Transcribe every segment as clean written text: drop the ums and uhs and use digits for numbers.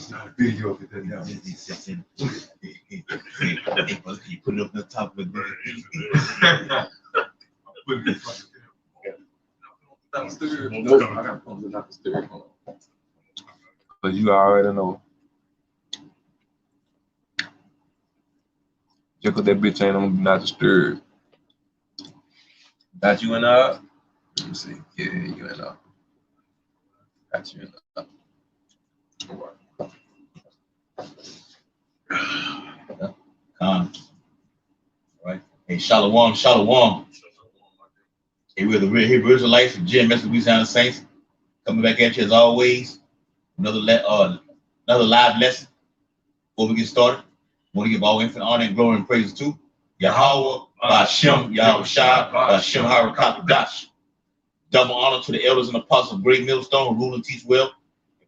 Not a video of it now. He put it up the top of the Nope, I got pumps and not the stereo. But you already know. Just cause that bitch ain't on do not disturb. Got you in Let me see. Yeah, you in Got you in Right. Hey, Shalom. Hey, we're the real Hebrew Israelites from GMS Louisiana Saints. Coming back at you as always. Another live lesson. Before we get started, I want to give all infinite honor and glory and praise to Yahweh, Ba'ashem, Yahweh Shai, Ba'ashem, Harakatash. Double honor to the elders and apostles of Great Millstone who rule and teach well.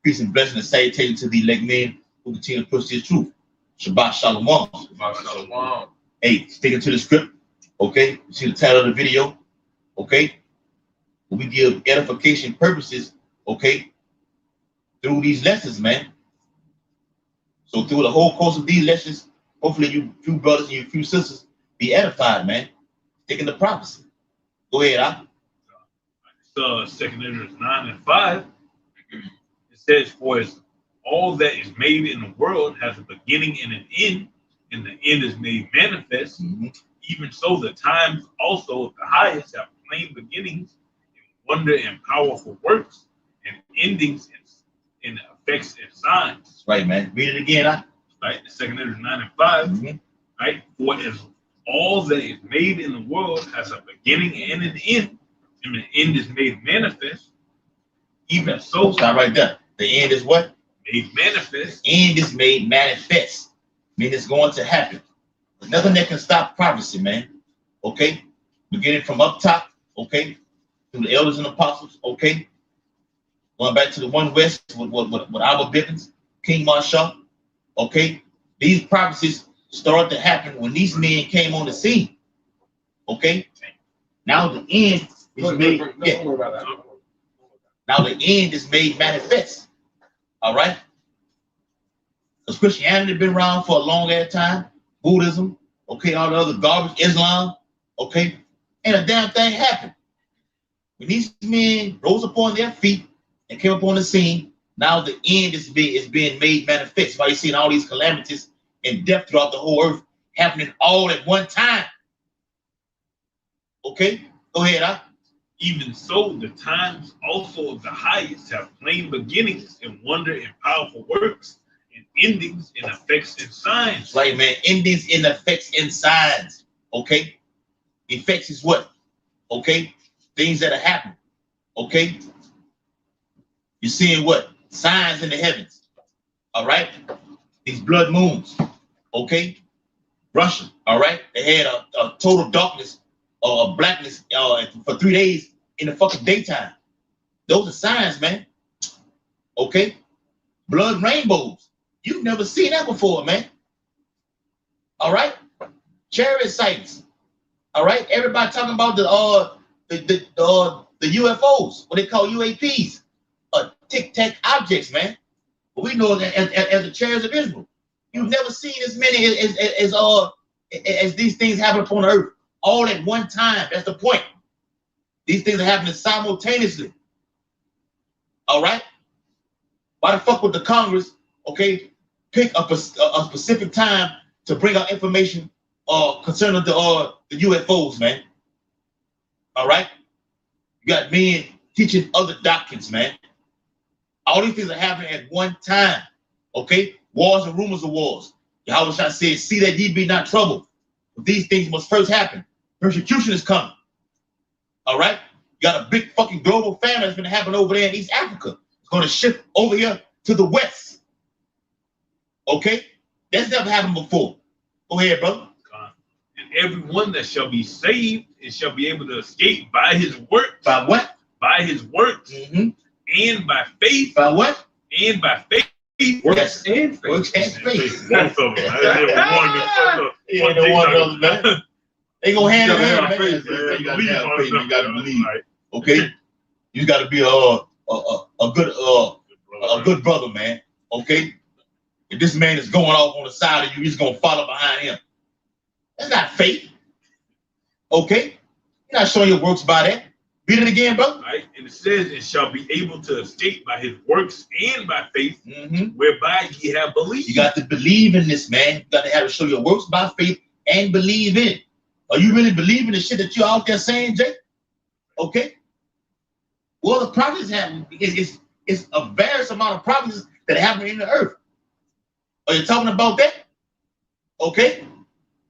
Peace and blessing and salutation to the elect men who continue to push this truth. Shabbat Shalom. Shabbat Shalom. Hey, sticking to the script. Okay, you see the title of the video. Okay, we give edification purposes. Okay, through these lessons, man. So through the whole course of these lessons, hopefully you few brothers and you few sisters be edified, man. Sticking to prophecy. Go ahead, Al. 2 Corinthians 9 and 5. It says, "For as all that is made in the world has a beginning and an end, and the end is made manifest. Even so, the times also of the highest have plain beginnings, and wonder and powerful works, and endings in effects and signs." Right, man. Read it again, Al. Right, 2 Corinthians 9 and 5. Right, for as all that is made in the world has a beginning and an end, and the end is made manifest. Even so, stop right there. The end is what? Made manifest. The end is made manifest. I mean, it's going to happen. There's nothing that can stop prophecy, man. Okay? Beginning from up top, okay? Through the elders and apostles, okay? Going back to the one west with our Bibbins, King Marshall, okay? These prophecies started to happen when these men came on the scene. Okay? Now the end is made. Yeah. Now the end is made manifest. All right? Because Christianity has been around for a long ass time. Buddhism, okay, all the other garbage, Islam, okay? And a damn thing happened. When these men rose upon their feet and came up on the scene, now the end is being made manifest. Why you seeing all these calamities and death throughout the whole earth happening all at one time. Okay? Go ahead, Al. Even so, the times also of the highest have plain beginnings and wonder and powerful works, and endings and effects and signs. Right, man. Endings and effects and signs. Okay? Effects is what? Okay? Things that are happening. Okay? You're seeing what? Signs in the heavens. All right? These blood moons. Okay? Russia. All right? They had a total darkness or blackness for 3 days in the fucking daytime. Those are signs, man. Okay? Blood rainbows. You've never seen that before, man. All right? Chariot sightings. All right? Everybody talking about the UFOs, what they call UAPs, tic-tac objects, man. But we know that as the chariots of Israel. You've never seen as many as these things happen upon the earth all at one time. That's the point. These things are happening simultaneously. All right? Why the fuck would the Congress, okay, pick a specific time to bring out information concerning the UFOs, man? All right? You got men teaching other doctrines, man. All these things are happening at one time. Okay? Wars and rumors of wars. Yahweh Shai said, "See that ye be not troubled. But these things must first happen. Persecution is coming." All right? You got a big fucking global famine that's going to happen over there in East Africa. It's going to shift over here to the west. Okay? That's never happened before. Go ahead, brother. And everyone that shall be saved and shall be able to escape by his works. By what? By his works. And by faith. By what? And by faith. Works and faith. Works and faith. Both of them. Yeah, the one of them, man. They go hand in hand, man. You gotta have faith. You gotta believe. Okay? You gotta be a a good brother, man. Okay? If this man is going off on the side of you, he's gonna follow behind him. That's not faith. Okay? You're not showing your works by that. Read it again, bro. Right? And it says, "And shall be able to escape by his works and by faith, whereby ye have believed." You got to believe in this, man. You got to have to show your works by faith and believe in it. Are you really believing the shit that you're out there saying, Jay? Okay. Well, the prophets happen. It's a various amount of prophets that happen in the earth. Are you talking about that? Okay.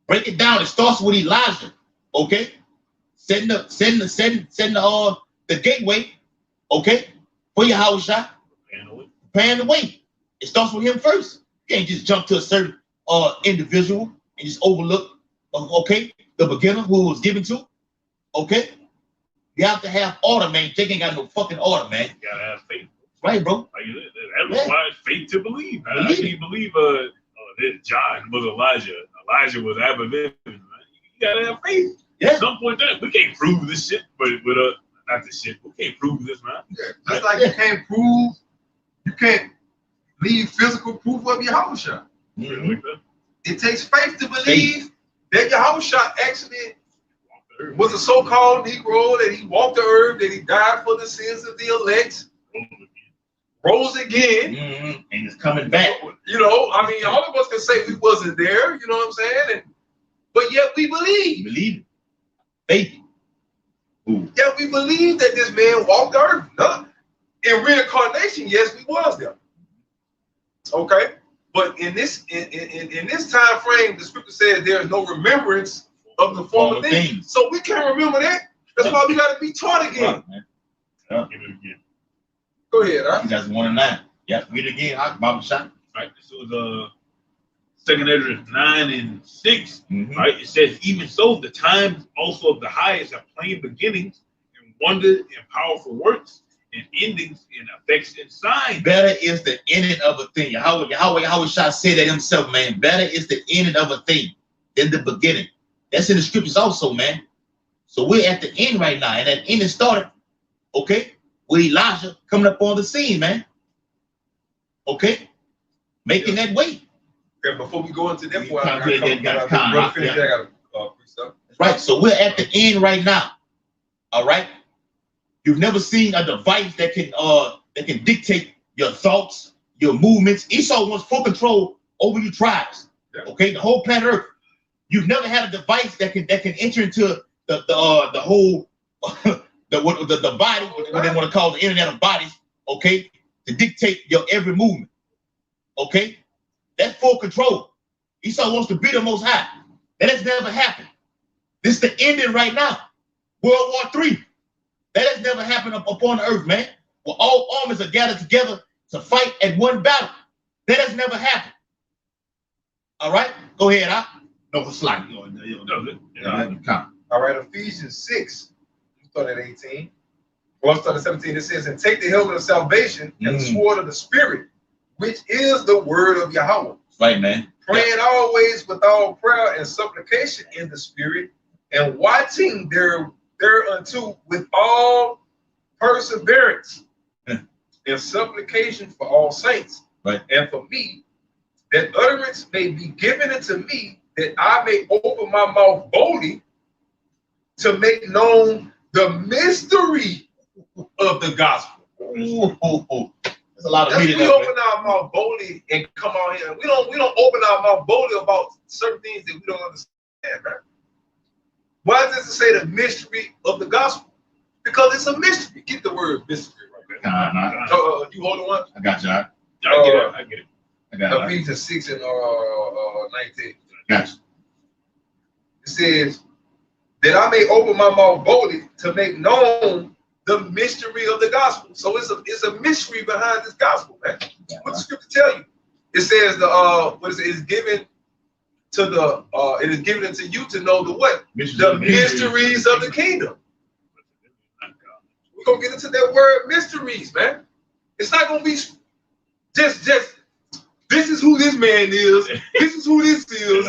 Break it down. It starts with Elijah. Okay. Setting the gateway. Okay. For your house shot. Preparing the way. It starts with him first. You can't just jump to a certain individual and just overlook, okay, the beginner who was given to. Okay. You have to have order, man. Jake ain't got no fucking order, man. You gotta have faith. Right, bro. That requires faith to believe. I can't believe that John was Elijah. Elijah was Abraham. You gotta have faith. Yeah. At some point in time, we can't prove this shit, but not this shit. We can't prove this, man. Yeah. Just like you can't leave physical proof of your house shot. It takes faith to believe that your house shot actually was a so-called Negro, that he walked the earth, that he died for the sins of the elect, rose again, and it's coming back. You know, I mean, all of us can say we wasn't there, you know what I'm saying? But yet we believe. Believe it. Faith. Ooh. Yeah, we believe that this man walked the earth. No, in reincarnation, yes, we was there. Okay, but in this time frame, the scripture says there is no remembrance of the former things. So we can't remember that. That's why we got to be taught again. Yeah. Go ahead. Huh? You guys 1 and 9. Yeah, read it again. Bible shot. Right. This was 2nd Ezra 9 and 6. Right. It says, "Even so, the times also of the highest have plain beginnings and wonders and powerful works and endings and effects and signs." Better is the ending of a thing. Yahweh Shah said that himself, man. Better is the ending of a thing than the beginning. That's in the scriptures also, man. So we're at the end right now, and that ending started, okay, with Elijah coming up on the scene, man. Okay, making that way. Okay, before we go into that point, right. So we're at the end right now. All right. You've never seen a device that can dictate your thoughts, your movements. Esau wants full control over you tribes. Okay, the whole planet Earth. You've never had a device that can enter into the whole the body, what they want to call the internet of bodies, okay, to dictate your every movement. Okay, that's full control. Esau wants to be the Most High. That has never happened. This is the ending right now. World War III. That has never happened upon the earth, man. Where all armies are gathered together to fight at one battle. That has never happened. All right, go ahead, huh? No, for slack. All right, Ephesians 6. You start at 18. Well, start at 17. It says, "And take the helmet of salvation and the sword of the Spirit, which is the word of Yahweh." Right, man. Praying always with all prayer and supplication in the Spirit, and watching thereunto with all perseverance and supplication for all saints, and for me, that utterance may be given unto me, that I may open my mouth boldly to make known the mystery of the gospel. There's a lot of we open our mouth boldly and come out here. We don't open our mouth boldly about certain things that we don't understand, right? Why does it say the mystery of the gospel? Because it's a mystery. Get the word mystery right there. You hold the one? I got you. I get it. I got it. Ephesians 6 and 19. Gotcha. It says, "That I may open my mouth boldly to make known the mystery of the gospel." So it's a mystery behind this gospel, man. What the scripture tell you? It says it is given to it is given unto you to know the what? The mysteries of the kingdom. We're gonna get into that word mysteries, man. It's not gonna be just this is who this man is, this is who this is,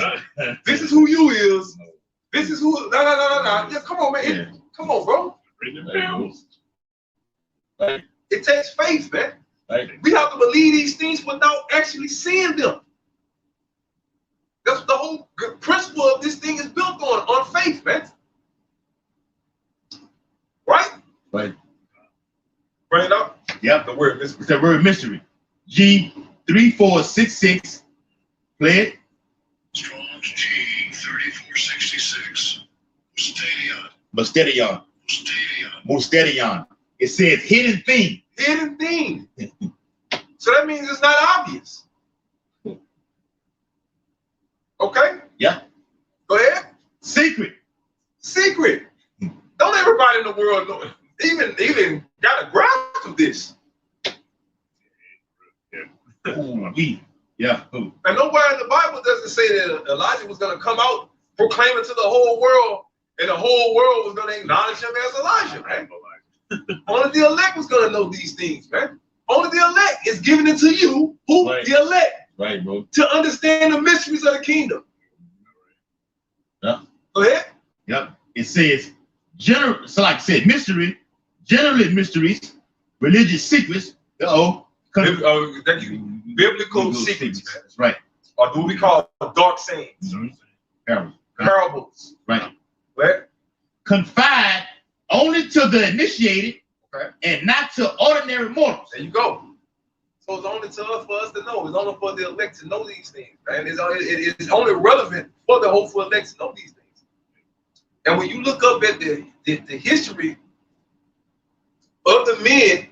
this is who you is, this is who no. Yeah, come on, man. Yeah. Come on, bro. It takes faith, man. Right. We have to believe these things without actually seeing them. That's the whole principle of this thing is built on faith, man. Right? Right. Bring it up. Yep. The word mystery. It's the word mystery. G3466. Play it. Strong's G3466. Mustadion. Mustadion. It says hidden thing. Hidden thing. So that means it's not obvious. Okay? Yeah. Go ahead. Secret. Secret. Don't everybody in the world know, even got a grasp of this. Ooh, yeah. Ooh. And nowhere in the Bible does it say that Elijah was going to come out proclaiming to the whole world, and the whole world was going to acknowledge him as Elijah, right? Only the elect was going to know these things, man. Only the elect is giving it to you, who? Right. The elect. Right, bro. To understand the mysteries of the kingdom. Yeah. Go ahead. Yep. It says, so like I said, mystery, generally mysteries, religious secrets, Biblical secrets. That's right. Or do what we call dark sayings. Parables. Right. Right? Confined only to the initiated, okay, and not to ordinary mortals. There you go. So it's only to us for us to know. It's only for the elect to know these things, man. It's only relevant for the hopeful elect to know these things. And when you look up at the history of the men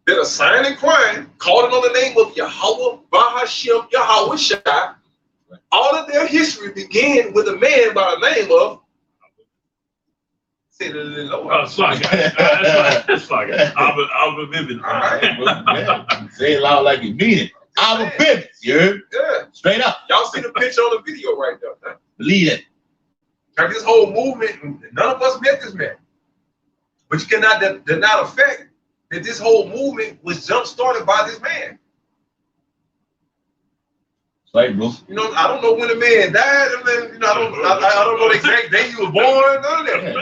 that are signing crime, calling on the name of Yahweh, Bahashem, Yahweh Shai, all of their history began with a man by the name of. Say it a little lower. Oh, it's like it's like Albert Vivian. All right. Say it loud like you mean it. Albert Vivian. You heard? Yeah. Straight up. Y'all see the picture on the video right there. Huh? Believe it. Like this whole movement, none of us met this man. But you cannot deny the fact that this whole movement was jump-started by this man. Right, bro. You know, I don't know when the man died. I mean, you know, I don't know the exact day you was born. None of that.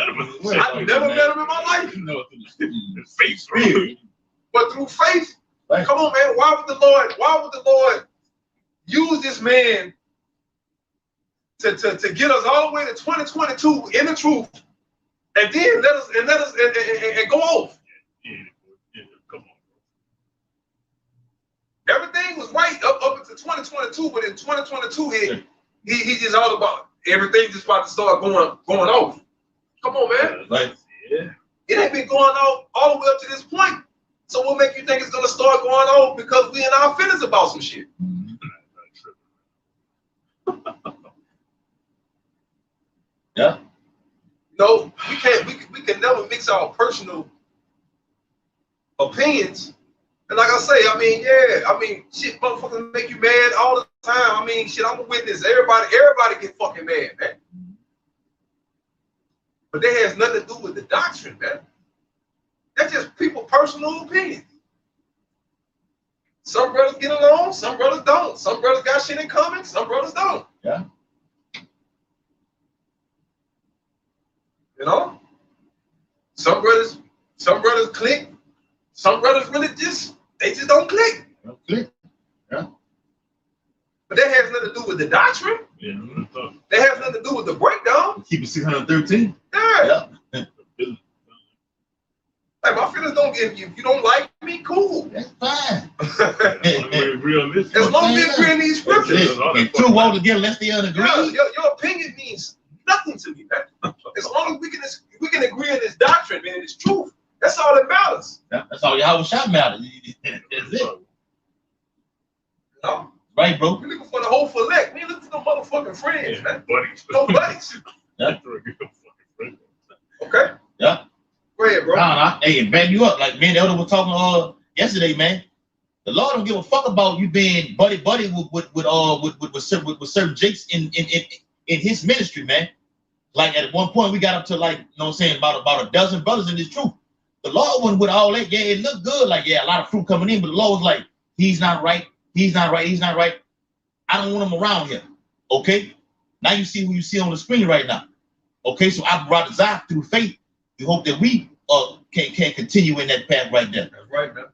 I never met him in my life. Face, but through faith, right. Come on, man. Why would the Lord use this man to get us all the way to 2022 in the truth, and then let us go off? Come on. Everything was right up until 2022, but in 2022 he just all about everything just about to start going off. Come on, man. Right. Yeah. It ain't been going off all the way up to this point. So what make you think it's gonna start going off? Because we in our feelings about some shit. Yeah. No, we can never mix our personal opinions. And like I say, shit, motherfuckers make you mad all the time. I mean, shit, I'm a witness. Everybody get fucking mad, man. But that has nothing to do with the doctrine, man. That's just people's personal opinions. Some brothers get along, some brothers don't. Some brothers got shit in common, some brothers don't. Yeah. You know? Some brothers click. Some brothers really just don't click. Don't click. Yeah. But that has nothing to do with the doctrine. Yeah. That has nothing to do with the breakdown. Keep it 613. Yeah. Yeah. Like my feelings don't get you. If you don't like me, cool. That's fine. As long as we agree in these scriptures. And two walk together, let's stay on agree. Yeah, your opinion means nothing to me, man. As long as we can agree in this doctrine, man, it's truth. That's all that matters. That's all Yahweh Shai matters. That's it. You know? Right, bro. We're looking for the whole elect. We ain't looking for no motherfucking friends, man. Buddies. No buddies. Yeah. Okay. Yeah. Go ahead, bro. Hey, and back you up. Like me and Elder was talking yesterday, man. The Lord don't give a fuck about you being buddy with certain jakes in his ministry, man. Like at one point we got up to like, you know what I'm saying, about a dozen brothers in this truth. The Lord wasn't with all that. Yeah, it looked good. Like, yeah, a lot of fruit coming in, but the Lord was like, he's not right. He's not right. He's not right. I don't want him around here. Okay. Now you see who you see on the screen right now. Okay. So I brought Zach through faith. We hope that we can continue in that path right there. That's right, man.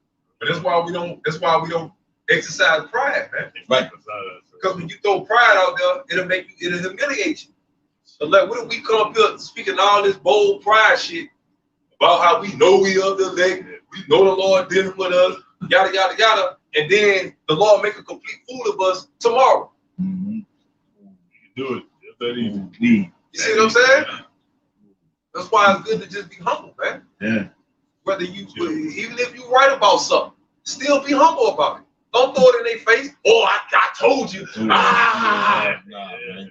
But that's why we don't exercise pride, man. Right. Because when you throw pride out there, it'll humiliate you. So like, what if we come up here speaking all this bold pride shit about how we know we of the elect, we know the Lord dealing with us, yada yada yada, and then the Lord make a complete fool of us tomorrow. Mm-hmm. Do it. It's that easy. You see what I'm saying? That's why it's good to just be humble, man. Yeah. Whether you, even if you write about something, still be humble about it. Don't throw it in their face. Oh, I told you.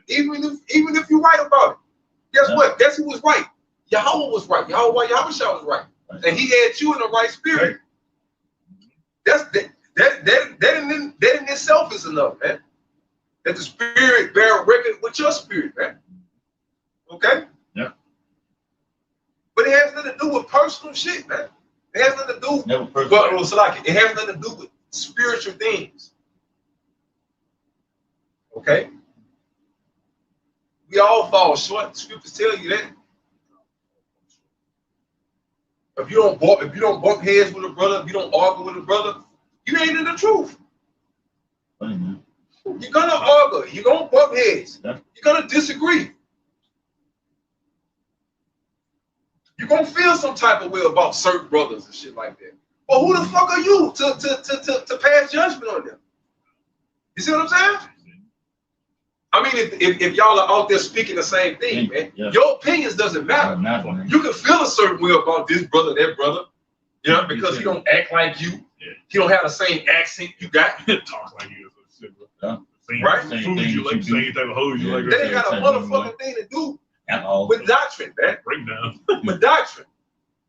Even if you write about it, guess what? Guess who was right? Yahweh was right. Yahweh was right, and he had you in the right spirit. That in itself is enough, man. That the spirit bear record with your spirit, man. Okay. Yeah. But it has nothing to do with personal shit, man. It has nothing to do. It has nothing to do with spiritual things. Okay. We all fall short. The scriptures tell you that. If you don't bump heads with a brother, if you don't argue with a brother, you ain't in the truth. You're gonna argue. You're gonna bump heads. Yeah. You're gonna disagree. You're gonna feel some type of way about certain brothers and shit like that. But who the fuck are you to pass judgment on them? You see what I'm saying? I mean, if y'all are out there speaking the same thing, man, your opinions doesn't matter. You can feel a certain way about this brother, that brother, you know, because he don't act like you. He don't have the same accent you got. Talk like you. Right? Food you like, same type of hose you like. That ain't got a motherfucking thing to do with doctrine, man. Breakdown. With doctrine.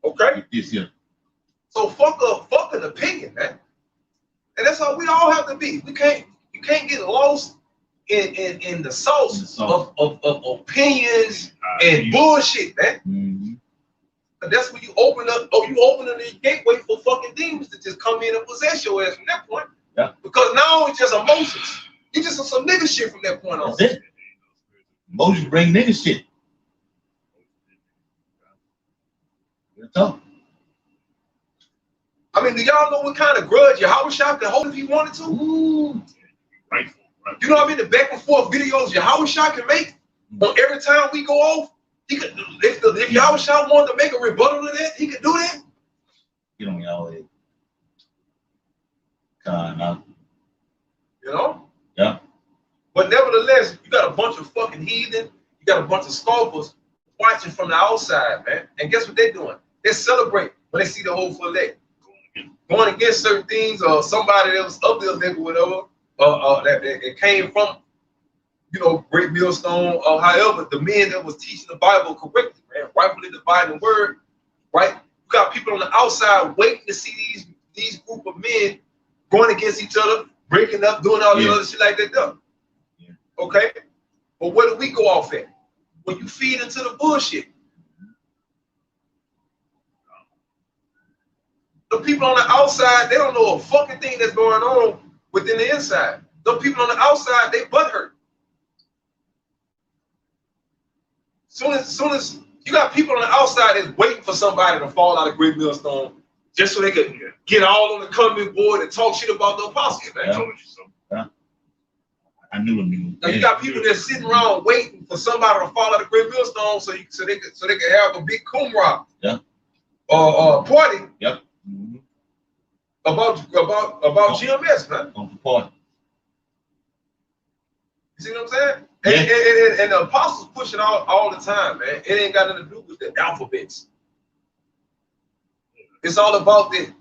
Okay? Yes, yeah. So fuck an opinion, man. And that's how we all have to be. You can't get lost in the sauce of opinions and bullshit, man. Mm-hmm. And that's when you open up the gateway for fucking demons to just come in and possess your ass from that point. Yeah. Because now it's just emotions. You just on some nigga shit from that point on. That's it. Emotions bring nigga shit. Tough. I mean, do y'all know what kind of grudge Yahweh Shah can hold if he wanted to? Ooh. Right. You know what I mean? The back and forth videos Yahweh Shah can make on every time we go off. He could, if Yahweh Shah wanted to make a rebuttal to that, he could do that. You know, Yahweh. God, you know? Yeah. But nevertheless, you got a bunch of fucking heathen, you got a bunch of scoffers watching from the outside, man. And guess what they're doing? They celebrate when they see the whole fillet. Going against certain things, or somebody that was of the elect or whatever, that came from, you know, Great Millstone, or however, the men that was teaching the Bible correctly, man, rightfully dividing the word, right? You got people on the outside waiting to see these group of men going against each other, breaking up, doing all the other shit like that done. Yeah. Okay? But where do we go off at? When you feed into the bullshit. The people on the outside, they don't know a fucking thing that's going on within the inside. The people on the outside, they butt hurt. Soon as you got people on the outside that's waiting for somebody to fall out of Great Millstone just so they could get all on the comment board and talk shit about the apostles, man. Yeah. I knew him. Now you got people that's sitting around waiting for somebody to fall out of Great Millstone so they could have a big kumrah. Yeah. Party. Yep. About GMS, man. On the party. You see what I'm saying? And the apostles push it all the time, man. It ain't got nothing to do with the alphabets. It's all about that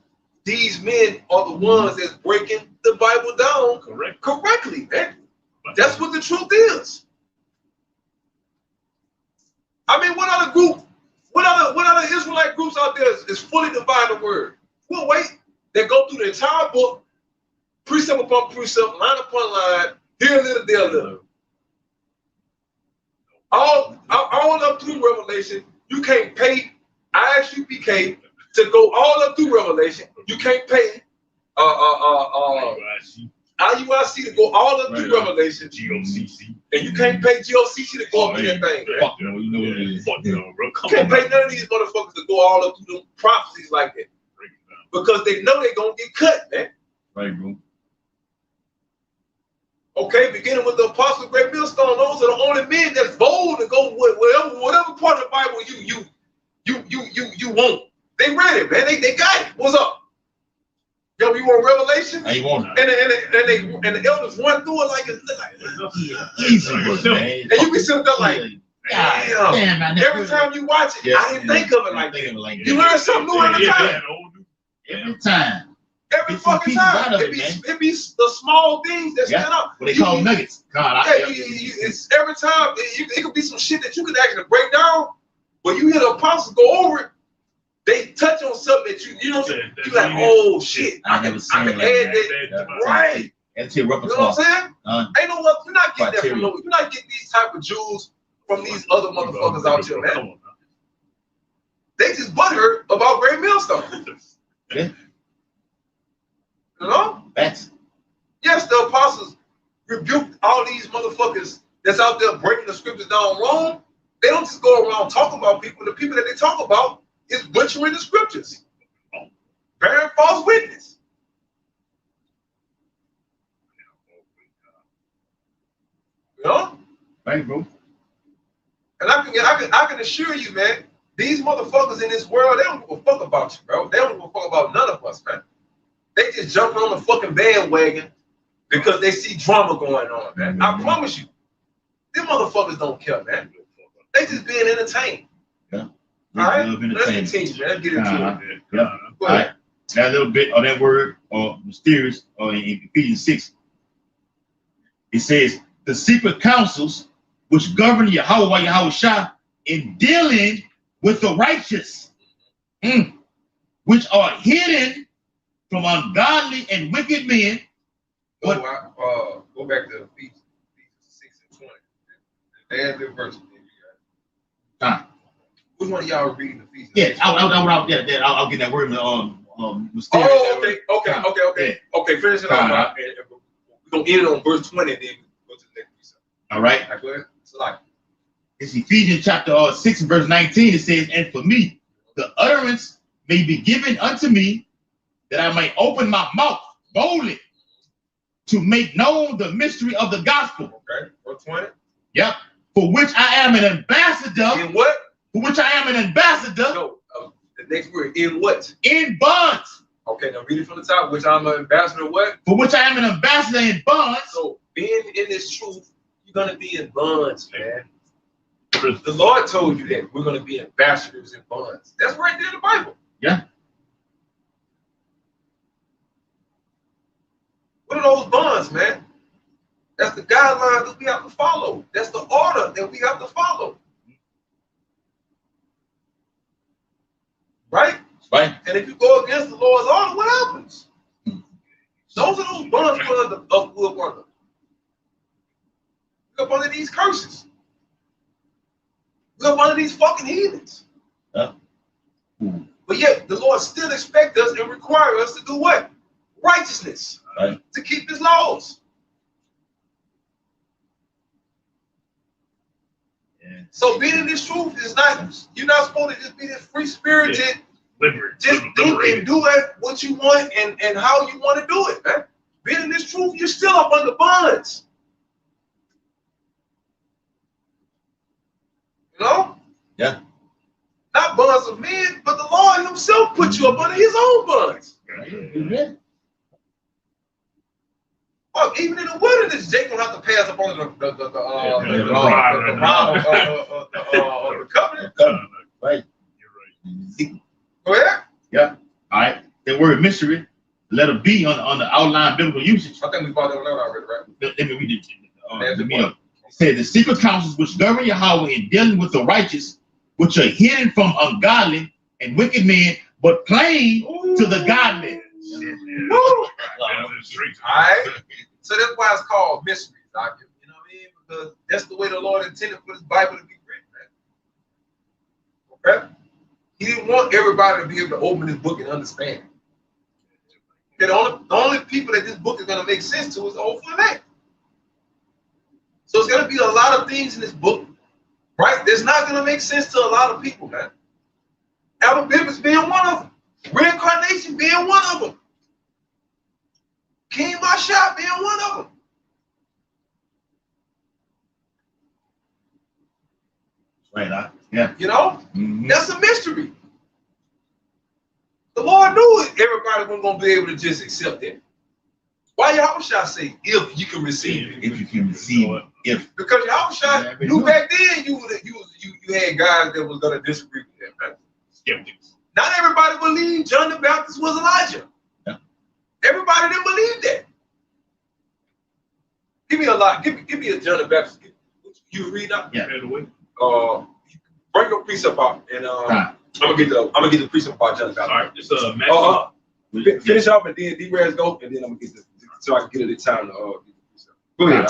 these men are the ones that's breaking the Bible down correctly, man. That's what the truth is. I mean, what other Israelite groups out there is fully dividing the word? Well, wait, they go through the entire book, precept upon precept, line upon line, here a little, there a little. All up through Revelation, you can't pay ISUPK to go all up through Revelation. You can't pay IUIC to go all up through Revelation. GOCC. And you can't pay GOCC to go up through that thing. You can't pay none of these motherfuckers to go all up through the prophecies like that. because they know they're gonna get cut, man. Right, bro. Okay, beginning with the apostle of great millstone, those are the only men that's bold to go with whatever part of the Bible you want. They ready, man. They got it. What's up? Yo, you want Revelation? I ain't want And the elders run through it like it's easy, man. And you be sitting there like, damn, man. Every time you watch it, I didn't think of it like that. You learn something new every time. Every time. Every fucking time. It be the small things that stand up. What they call nuggets. God, it's every time. It could be some shit that you can actually break down, but you hear the apostles go over it. They touch on something that you know, you like, oh shit. I can add that. Right. That's your repertoire. You know what I'm saying? Ain't no what you're not getting that from no. You're not getting these type of Jews from these other motherfuckers out here, man. They just butthurt about Great Millstone. Yeah. You know? That's yes, the apostles rebuked all these motherfuckers that's out there breaking the scriptures down wrong. They don't just go around talking about people. The people that they talk about is butchering the scriptures, bearing false witness. You know? right, bro. And I can assure you, man, these motherfuckers in this world, they don't give a fuck about you, bro. They don't give a fuck about none of us, man. They just jump on the fucking bandwagon because they see drama going on, man. I promise you, them motherfuckers don't care, man. They just being entertained. Yeah. All right, let's continue, man. Let's get into it. Yeah. All right. That little bit of that word, mysterious, in Ephesians 6, it says, the secret counsels which govern Yahweh Shah in dealing with the righteous, which are hidden from ungodly and wicked men. Go back to Ephesians 6 and 20. Add the verse. Which one of y'all are reading Ephesians? Yeah, I'll get that word. Mysterious. Oh, okay. Finish it off. We're gonna end it on verse 20, and then go to the next piece. All right. Go ahead. So like, it's Ephesians chapter 6 verse 19. It says, and for me, the utterance may be given unto me, that I may open my mouth boldly to make known the mystery of the gospel. Okay, verse 20. Yep. For which I am an ambassador. In what? For which I am an ambassador. No, the next word. In what? In bonds. Okay, now read it from the top. Which I'm an ambassador. What? For which I am an ambassador in bonds. So being in this truth, you're gonna be in bonds, man. The Lord told you that we're gonna be ambassadors in bonds. That's right there in the Bible. Yeah. What are those bonds, man? That's the guidelines that we have to follow. That's the order that we have to follow. Right? Right. And if you go against the Lord's order, what happens? Those are those bonds we're under. We're up under these curses. We're up under these fucking heathens. Yeah. But yet the Lord still expects us and require us to do what? Righteousness. Right. To keep his laws. Yeah. So being in this truth is not, you're not supposed to just be this free spirited, just think and do it what you want and how you want to do it, man. Being in this truth, you're still up under bonds. You know? Yeah. Not bonds of men, but the Lord himself put you up under his own bonds. Yeah. Well, even in the wilderness, Jake gonna have to pass up on the covenant. Right. You're right. Go ahead. Yeah. All right. That word mystery, letter B on the outline biblical usage. I think we found that one out already, right? Let me read it. It said, the secret counsels which govern Yahweh in dealing with the righteous, which are hidden from ungodly and wicked men, but plain to the godly. All right. So that's why it's called mysteries, Doctor. You know what I mean? Because that's the way the Lord intended for this Bible to be written, man. Okay? He didn't want everybody to be able to open this book and understand. Okay, the only people that this book is going to make sense to is the Old Fullfillment. So it's going to be a lot of things in this book, right? That's not going to make sense to a lot of people, man. Alabama's being one of them. Reincarnation being one of them. King Mashah being one of them. Right, yeah. You know, Mm-hmm. that's a mystery. The Lord knew it. Everybody wasn't going to be able to just accept that. Why Yahushua say, if you can receive it? If you can receive it. If. Because Yahushua knew back then you had guys that was going to disagree with that. Right? Skeptics. Not everybody believed John the Baptist was Elijah. Yeah. Everybody didn't believe that. Give me a lot. Give me a John the Baptist. You read that? Yeah. Bring your precept out, and I'm gonna get the precept about John the Baptist. All right, it's Matthew. Finish off, and then D-Raz go, and then I'm gonna get so I can get it the time to get the precept. Go ahead.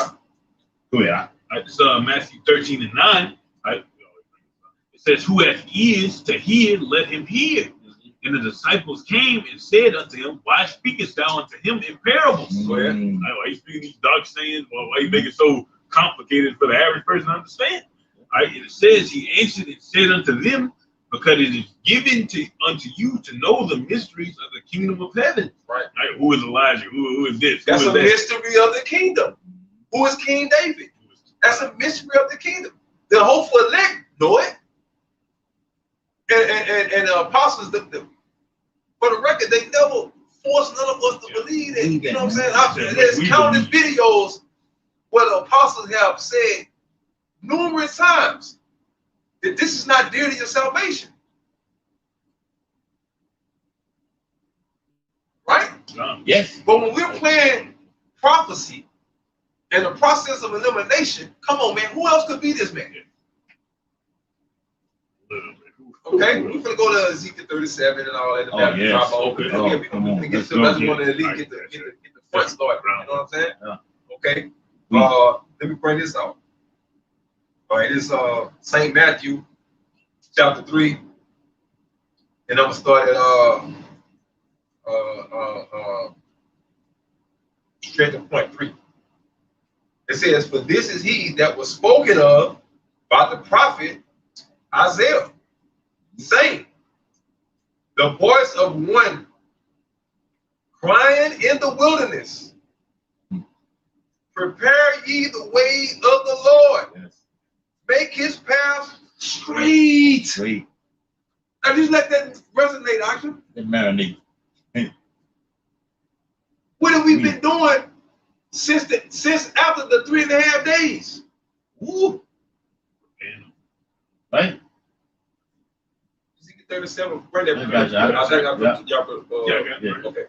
Go ahead. All right, it's Matthew 13:9. Right? It says, "Who hath ears to hear, let him hear." And the disciples came and said unto him, "Why speakest thou unto him in parables?" Go ahead. Why you speaking these dark sayings? Why you make it so complicated for the average person to understand? All right, and it says, he answered and said unto them, because it is given unto you to know the mysteries of the kingdom of heaven. Right. Who is Elijah? Who is this? That's who is a that? mystery of the kingdom. Who is King David? That's a mystery of the kingdom. The hopeful elect know it. And the apostles, for the record, they never forced none of us to believe that. You know what I'm saying? There's countless videos where the apostles have said numerous times that this is not dear to your salvation. Right? Yes. But when we're playing prophecy and the process of elimination, come on, man, who else could be this man? Okay, we're gonna go to Ezekiel 37 and all that. Oh, yes. Okay. We're gonna get to that's one of the elite, get the front start. You know what I'm saying? Yeah. Okay. Let me bring this out. All right, this St. Matthew chapter 3, and I'm gonna start at straight to point 3. It says, "For this is he that was spoken of by the prophet Isaiah, saying, the voice of one crying in the wilderness, prepare ye the way of the Lord, Yes. make his path straight." Straight. Now just let that resonate, Action. The marinate. What have we been doing since after the 3.5 days? Woo. Right? Ezekiel 37, bring that. Okay.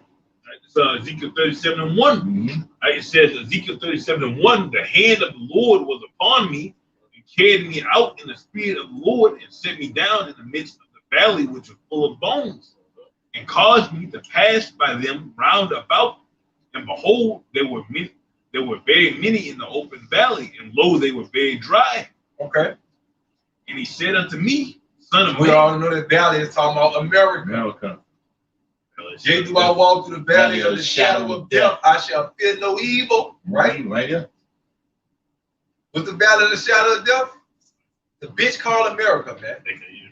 It's Ezekiel 37:1. Mm-hmm. It says, Ezekiel 37:1, the hand of the Lord was upon me and carried me out in the spirit of the Lord and set me down in the midst of the valley which was full of bones, and caused me to pass by them round about. And behold, there were very many in the open valley, and lo, they were very dry. Okay. And he said unto me, Son of We man. all know that valley is talking about America. Yea, do I walk through the valley of the shadow of death, I shall fear no evil. Right? Right here. With the valley of the shadow of death, the bitch called America, man.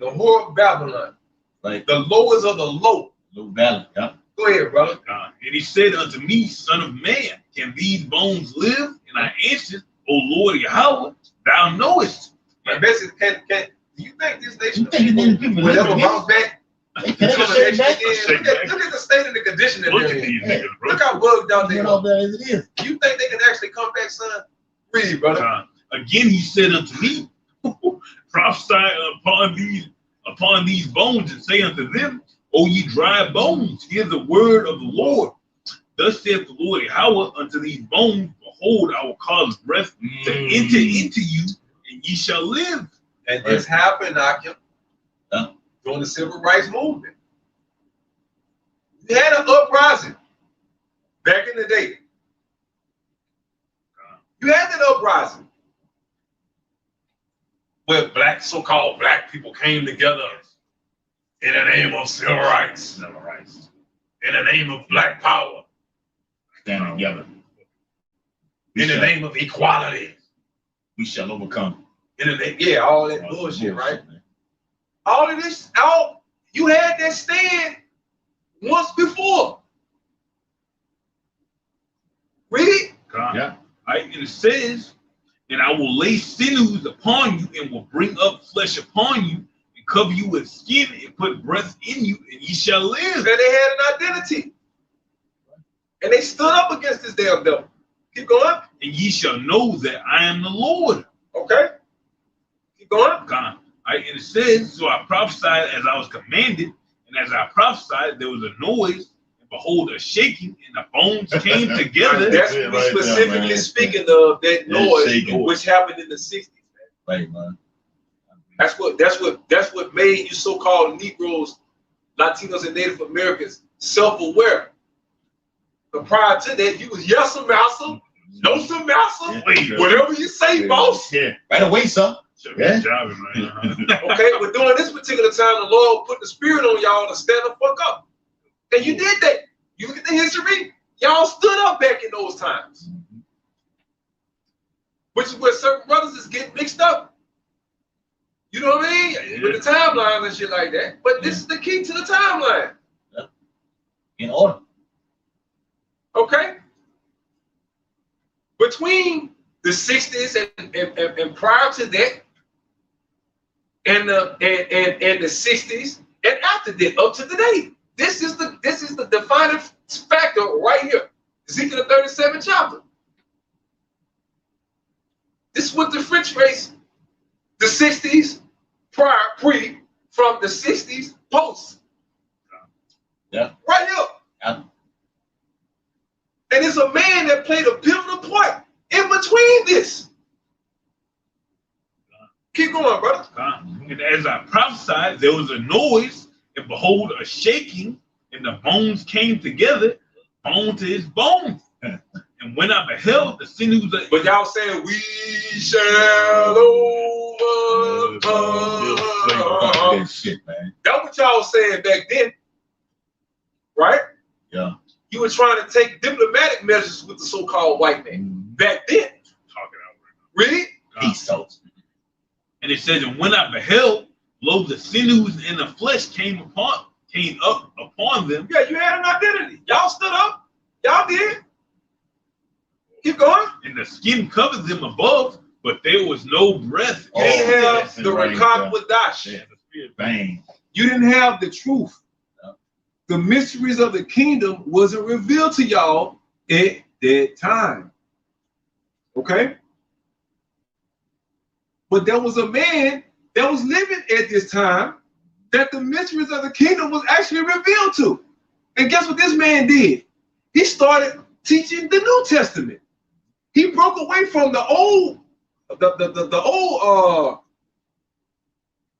The whore of Babylon. Like the lowest of the low. Low valley. Yeah. Go ahead, brother. And he said unto me, Son of man, can these bones live? And I answered, O Lord Yahweh, thou knowest. And basically, do you think this nation will ever bounce back? Look at Look at the state and the condition that they're in. Look how bugged out they are. You think they can actually come back, son? Read, brother. Again, he said unto me, prophesy upon these bones, and say unto them, O ye dry bones, hear the word of the Lord. Thus saith the Lord Yahweh unto these bones, behold, I will cause breath to enter into you, and ye shall live. And this happened, Akim, during the civil rights movement. You had an uprising back in the day. You had that uprising where so-called black people came together in the name of civil rights, in the name of black power, Stand together. in the name of equality. We shall overcome. In the name, all that bullshit, right? All of this, you had that stand once before. Read it. Yeah. Right? And it says, and I will lay sinews upon you and will bring up flesh upon you and cover you with skin and put breath in you and ye shall live. And they had an identity. And they stood up against this damn devil. Keep going. And ye shall know that I am the Lord. Okay. Keep going. Right? And it says, so I prophesied as I was commanded, and as I prophesied, there was a noise, and behold, a shaking, and the bones came together. That's what we specifically speaking of, that noise, which happened in the 60s, man. Right, man. That's what made you so-called Negroes, Latinos, and Native Americans self-aware. But prior to that, you was yes, sir, massa, no, sir, massa, whatever you say, boss. Yeah. Right away, son. Yeah. Okay, but during this particular time, the Lord put the spirit on y'all to stand the fuck up. And you did that. You look at the history, y'all stood up back in those times. Which is where certain brothers is getting mixed up. You know what I mean? Yeah. With the timelines and shit like that. But this is the key to the timeline. Yeah. In order. Okay? Between the 60s and prior to that, and the 60s, and after that, up to today. This is the defining factor right here. Ezekiel 37th chapter. This is what the French race, the 60s, pre, from the 60s, post. Yeah. Right here. Yeah. And it's a man that played a pivotal part in between this. Keep going, brother. And as I prophesied, there was a noise, and behold, a shaking, and the bones came together, bone to his bones. And when I beheld the sinews of... But y'all saying, we shall overcome. Shit, man. That's what y'all was saying back then. Right? Yeah. You were trying to take diplomatic measures with the so-called white man. Back then. Talking out right now. Really? Peace out. And it says, and when I beheld, lo, the sinews and the flesh came up upon them. Yeah, you had an identity. Y'all stood up. Y'all did. Keep going. And the skin covered them above, but there was no breath. You didn't have the Rakak Wadash. Bang. You didn't have the truth. The mysteries of the kingdom wasn't revealed to y'all at that time. Okay? But there was a man that was living at this time that the mysteries of the kingdom was actually revealed to. And guess what this man did? He started teaching the New Testament. He broke away from the old, the old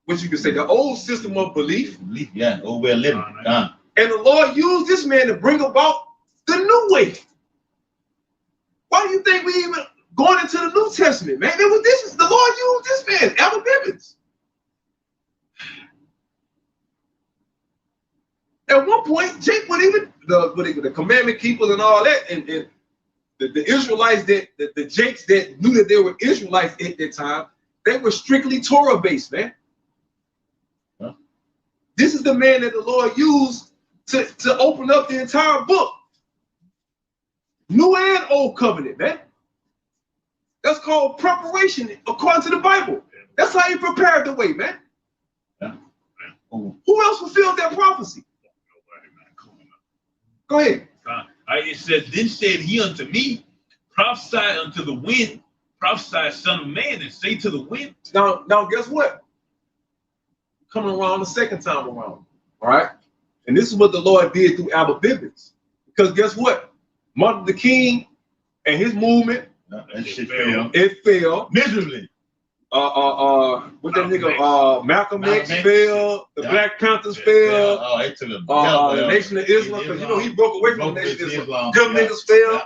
what you could say, the old system of belief. Yeah, old way of living. And the Lord used this man to bring about the new way. Why do you think we even going into the New Testament, man? It was this. The Lord used this man, Albert Bibbins. At one point, Jake would even the commandment keepers and all that, and the Israelites the Jakes that knew that they were Israelites at that time, they were strictly Torah based, man. Huh? This is the man that the Lord used to open up the entire book, New and Old Covenant, man. That's called preparation according to the Bible. That's how you prepared the way, man. Yeah. Who else fulfilled that prophecy? Go ahead. It says, then said he unto me, prophesy unto the wind, prophesy, son of man, and say to the wind. Now guess what? Coming around the second time around. All right. And this is what the Lord did through Albert Bibbins. Because guess what? Martin Luther King and his movement, it failed miserably. What that nigga Malcolm X failed, the Black Panthers failed, the Nation of Islam, because you know he broke away from the Nation of Islam. Good niggas failed.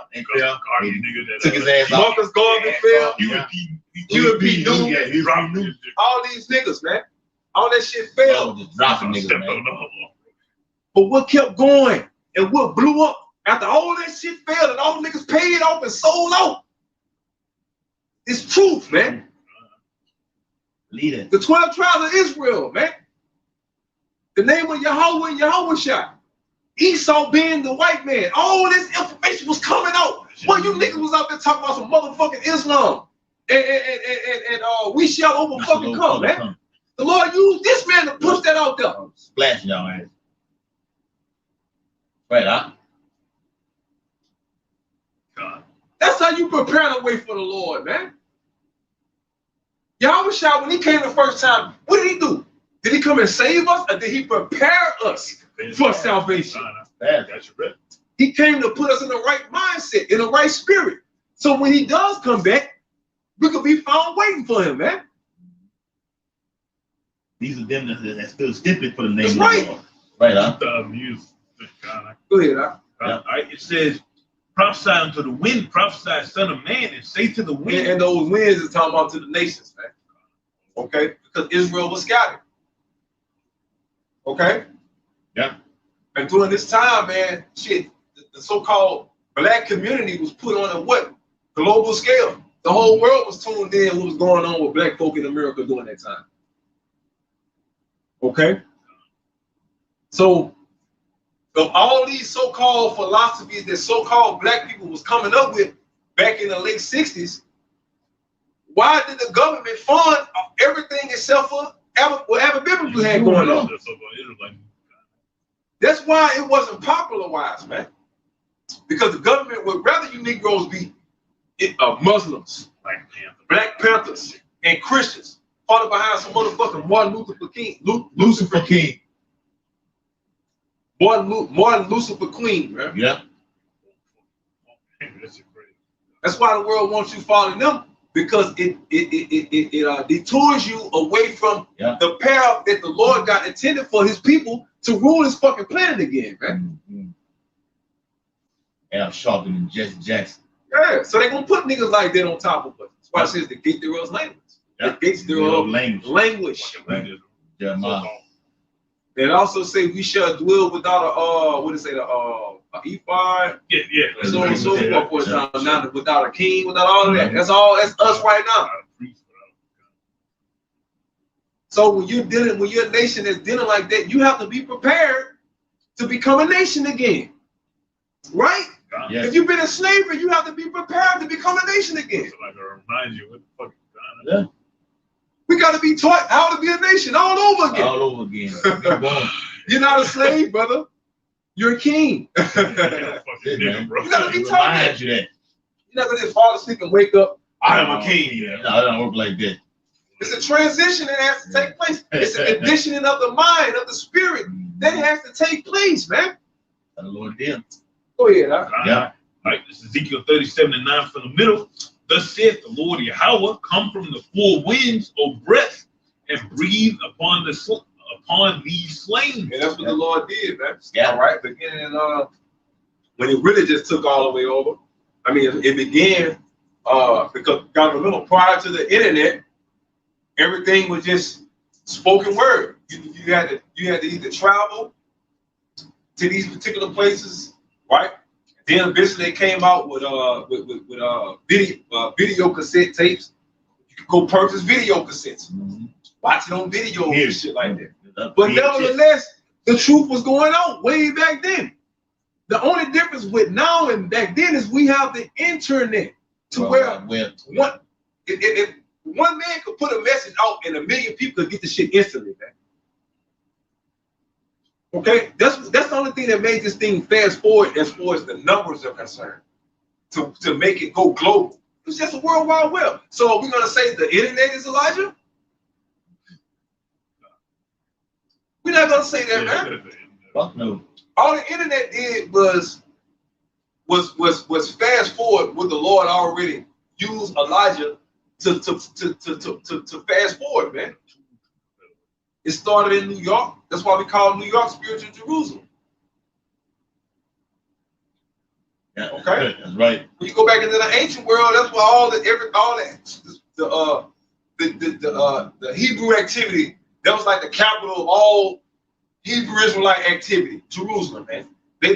Took his ass Marcus Garvey failed. UNP New. All these niggas, man. All that shit failed. But what kept going and what blew up after all that shit failed and all the niggas paid off and sold out? It's truth, man. Leader. The 12 tribes of Israel, man. The name of Yahweh and Yahweh Shai. Esau being the white man. All this information was coming out. Well, you niggas was out there talking about some motherfucking Islam. And we shall over fucking come, man. The Lord used this man to push that out there. Splash y'all ass. Right, huh? God. That's how you prepare the way for the Lord, man. Yahweh Shah, when he came the first time, what did he do? Did he come and save us, or did he prepare us for salvation? That's right. He came to put us in the right mindset, in the right spirit. So when he does come back, we could be found waiting for him, man. These are them that still stiffly for the name That's of right. the Lord. Right, huh? Go ahead, huh? It says, prophesy unto the wind, prophesy, son of man, and say to the wind. And those winds is talking about to the nations, man. Okay? Because Israel was scattered. Okay? Yeah. And during this time, man, shit, the so-called black community was put on a what? Global scale. The whole world was tuned in what was going on with black folk in America during that time. Okay? So, of all these so-called philosophies that so-called black people was coming up with back in the late 60s, why did the government fund everything except for what Abibibu had going on? That's why it wasn't popularized, man. Because the government would rather you Negroes be Muslims, Black Panthers, and Christians, followed behind some motherfucking Martin Luther King. Lucifer King. Martin Lucifer Queen, man. Yeah. That's why the world wants you following them, because it detours you away from the path that the Lord got intended for his people to rule his fucking planet again, man. Mm-hmm. Al Sharpton and Jesse Jackson. Yeah, so they're gonna put niggas like that on top of us. That's why it says the gate thereof language. The gates thereof language. Jeremiah. It also say we shall dwell without a what is it, ephod? Yeah. So on and so forth for a time. Now without a king, without all of that. That's us right now. So when you're a nation that's dealing like that, you have to be prepared to become a nation again. Right? Yes. If you've been in slavery, you have to be prepared to become a nation again. So like I remind you what the fuck is going on. Yeah. We got to be taught how to be a nation all over again. All over again. You're not a slave, brother. You're a king. You Nigga, got to be taught that. You that. You're not going to just fall asleep and wake up. I am a king. Yeah. No, it don't work like that. It's a transition that has to take place. It's a conditioning of the mind, of the spirit that has to take place, man. The Lord did. Go ahead, huh? Yeah. Right, this is Ezekiel 37:9 from the middle. Thus saith the Lord Yahweh, come from the four winds, O breath, and breathe upon these slain. And that's what the Lord did, man. Yeah. All right, beginning when it really just took all the way over. I mean, it began because God, remember, prior to the internet, everything was just spoken word. You had to either travel to these particular places, right? Then eventually they came out with video cassette tapes. You could go purchase video cassettes, watch it on video and shit like that. But nevertheless, the truth was going on way back then. The only difference with now and back then is we have the internet to where if one man could put a message out and 1 million people could get the shit instantly, man. Okay, that's the only thing that made this thing fast forward as far as the numbers are concerned. To make it go global, it's just a world wide web. So we're gonna say the internet is Elijah? We're not gonna say that, man. Fuck no. All the internet did was fast forward what the Lord already used Elijah to fast forward, man. It started in New York. That's why we call New York spiritual Jerusalem. Yeah, okay, that's right. When you go back into the ancient world, that's where the Hebrew activity, that was like the capital of all Hebrew Israelite activity, Jerusalem, man.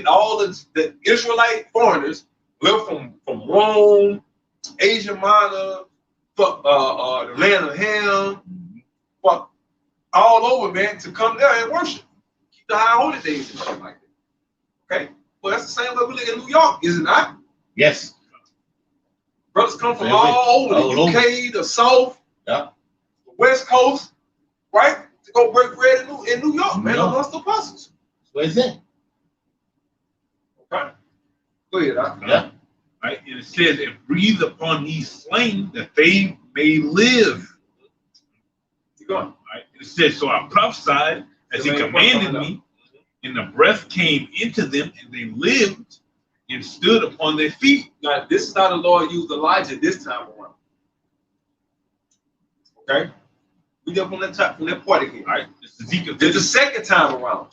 All the Israelite foreigners left from Rome, Asia Minor, the land of Ham, all over, man, to come there and worship. Keep the high holy days and shit like that. Okay. Well, that's the same way we live in New York, is it not? Yes. Brothers come from all over the UK, the South, the West Coast, right? To go break bread in New York, man, amongst the apostles. Where is it? Okay. Go ahead, Yeah. Right? And it says, and breathe upon these slain that they may live. Keep going. Right? And it says, so I prophesied as he commanded me, and the breath came into them, and they lived and stood upon their feet. Now, this is how the Lord used Elijah this time around. Okay? We jump on that top from that part again. Right? This is Ezekiel. This is the second time around.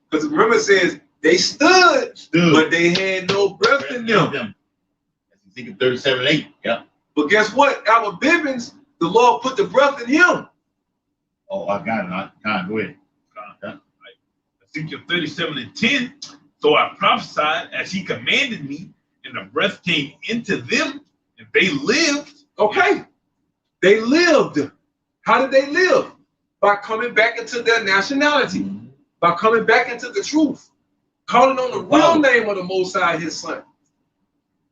Because remember it says they stood, but they had no breath in them. That's Ezekiel 37:8. Yeah. But guess what? Albert Bibbins, the Lord put the breath in him. Oh, I got it. Go ahead. Ezekiel 37:10. So I prophesied as he commanded me, and the breath came into them, and they lived. Okay. They lived. How did they live? By coming back into their nationality, by coming back into the truth, calling on the real name of the Most High, his son.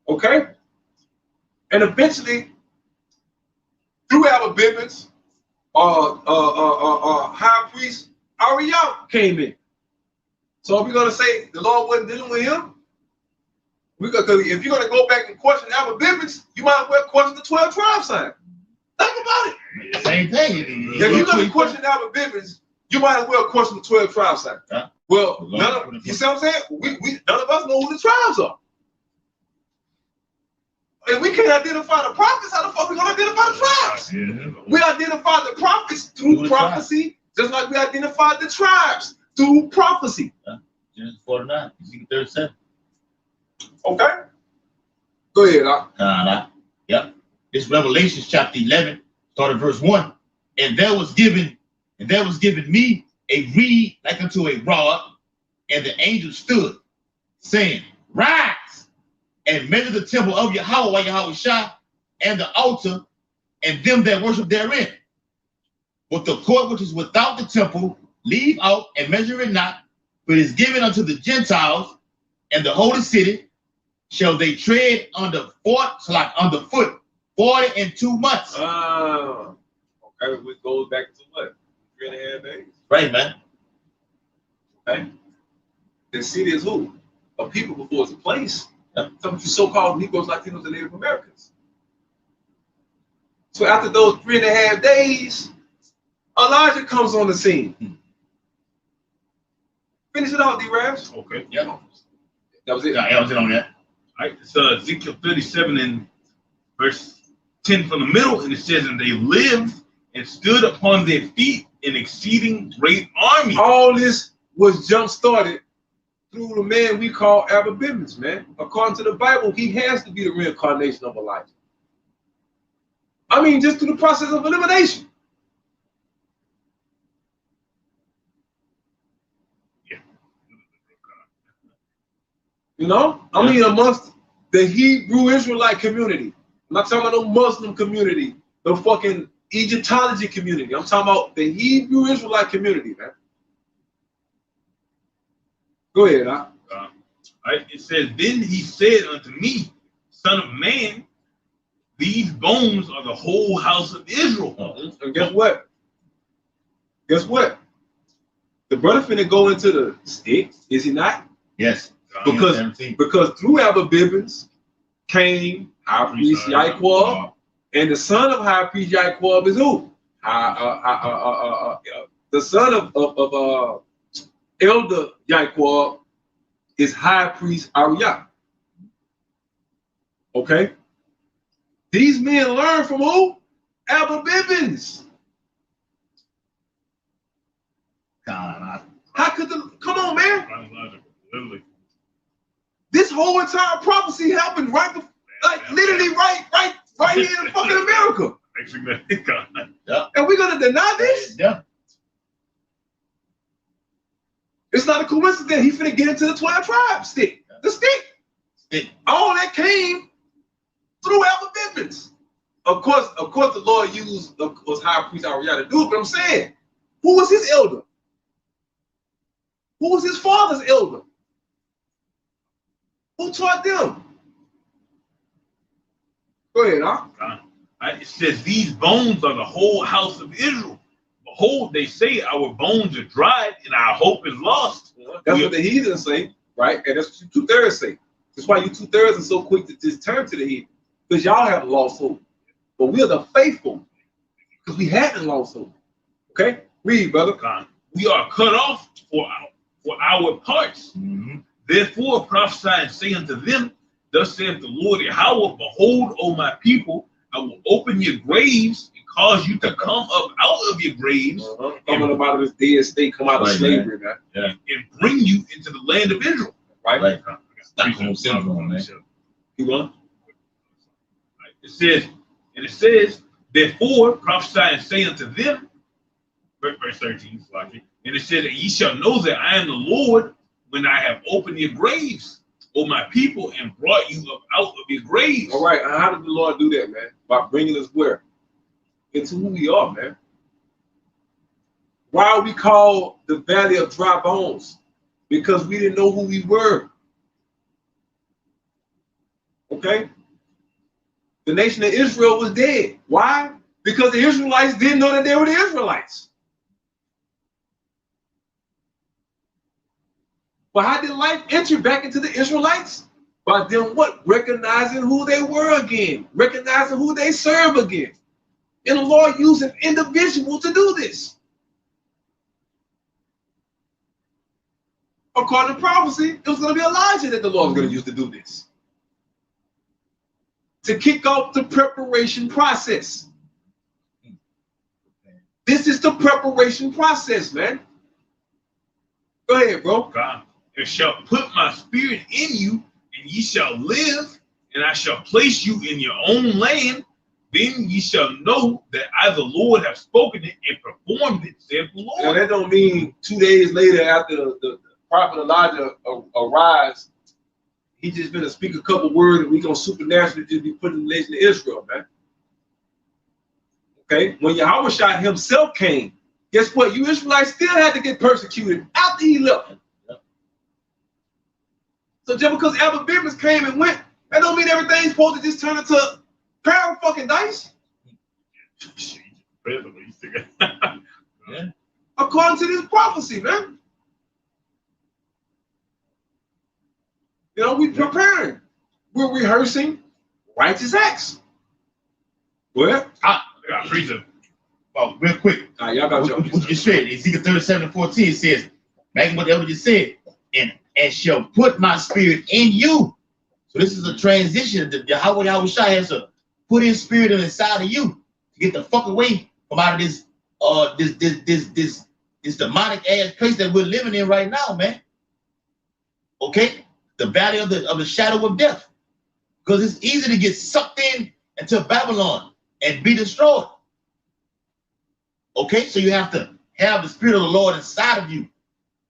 Okay? And eventually, through Albert Bibbins, high priest Ariel came in. So if we're going to say the Lord wasn't dealing with him, because if you're going to go back and question Albert Bibbins, you might as well question the 12 tribe sign. Think about it. Same thing. If you're going to question Albert Bibbins, you might as well question the 12 tribe sign. Yeah. Well, you see what I'm saying? None of us know who the tribes are. If we can't identify the prophets, how the fuck we going to identify the tribes? Yeah. We identify the prophets through prophecy, just like we identified the tribes through prophecy. Genesis 49, Ezekiel 37. Okay? Go ahead. Yep. It's Revelation chapter 11, starting verse 1. And there was given me a reed like unto a rod, and the angel stood, saying, Rise and measure the temple of Yahweh Shah, and the altar, and them that worship therein. But the court which is without the temple, leave out and measure it not, but is given unto the Gentiles, and the holy city shall they tread underfoot 42 months. Okay, which goes back to what? 3.5 days. Right, man. Okay. The city is who? A people before it's a place. Yeah. Some of you so-called Negroes, Latinos, and Native Americans. So after those 3.5 days, Elijah comes on the scene. Finish it out, D-Raps. Okay. Yeah. That was it. Yeah, that was it on that. All right. It's Ezekiel 37 and verse 10 from the middle, and it says, and they lived and stood upon their feet an exceeding great army. All this was jump-started through the man we call Albert Bibbins, man. According to the Bible, he has to be the reincarnation of Elijah. I mean, just through the process of elimination. Yeah. You know? I mean, amongst the Hebrew Israelite community. I'm not talking about no Muslim community, no fucking Egyptology community. I'm talking about the Hebrew Israelite community, man. Go ahead, huh? Right? It says, then he said unto me, Son of man, these bones are the whole house of Israel. And guess what? Guess what? The brother finna go into the stick, is he not? Yes. Because through Albert Bibbins came High Priest Yaquab, and the son of High Priest Yaquab is who? The son of Elder Yaquab is High Priest Ariah. Okay? These men learn from who? Albert Bibbins. How could come on, man? This whole entire prophecy happened right before, like literally right here in fucking America. Yeah. And we're gonna deny this? Yeah. It's not a coincidence. He's finna get into the 12 tribes stick. The stick. All that came through Albert Bibbins. Of course, the Lord used was High Priest Ariah to do it, but I'm saying, who was his elder? Who was his father's elder? Who taught them? Go ahead, huh? It says these bones are the whole house of Israel. Behold, they say our bones are dried and our hope is lost. That's what the heathens say, right? And that's what you 2/3 say. That's why you 2/3 are so quick to just turn to the heathen, because y'all have lost hope. But we are the faithful, because we haven't lost hope. Okay, read, brother. We are cut off for our parts. Therefore prophesy and say unto them, thus saith the Lord Yahweh, behold, O my people, I will open your graves and cause you to come up out of your graves. Coming up out of this dead state, come out of slavery, man. And bring you into the land of Israel. Right. Stockholm syndrome, man. You want? It says, therefore prophesy and say unto them, verse 13, and it says that ye shall know that I am the Lord when I have opened your graves, O my people, and brought you up out of your graves. All right, and how did the Lord do that, man? By bringing us where? Into who we are, man. Why are we called the valley of dry bones? Because we didn't know who we were. Okay? The nation of Israel was dead. Why? Because the Israelites didn't know that they were the Israelites. But how did life enter back into the Israelites? By them what? Recognizing who they were again. Recognizing who they serve again. And the Lord used an individual to do this. According to prophecy, it was going to be Elijah that the Lord was going to use to do this. To kick off the preparation process. This is the preparation process, man. Go ahead, bro. God, and shall put my spirit in you, and ye shall live, and I shall place you in your own land. Then ye shall know that I, the Lord, have spoken it and performed it, saith the Lord. Now, that don't mean 2 days later after the prophet Elijah arrives, he just gonna speak a couple words and we gonna supernaturally just be put in the nation of Israel, man. Okay, when Yahweh himself came, guess what? You Israelites still had to get persecuted after he left. So just because Alabama came and went, that don't mean everything's supposed to just turn into a pair of fucking dice. According to this prophecy, man. You know, we're preparing. We're rehearsing righteous acts. Well, I preach it. Oh, real quick. Y'all got what you said, Ezekiel 37:14 says, back whatever you said, and shall put my spirit in you. So this is a transition. Yahweh has to put his spirit inside of you to get the fuck away from out of this this demonic ass place that we're living in right now, man. Okay? The valley of the shadow of death. Because it's easy to get sucked into Babylon and be destroyed. Okay, so you have to have the spirit of the Lord inside of you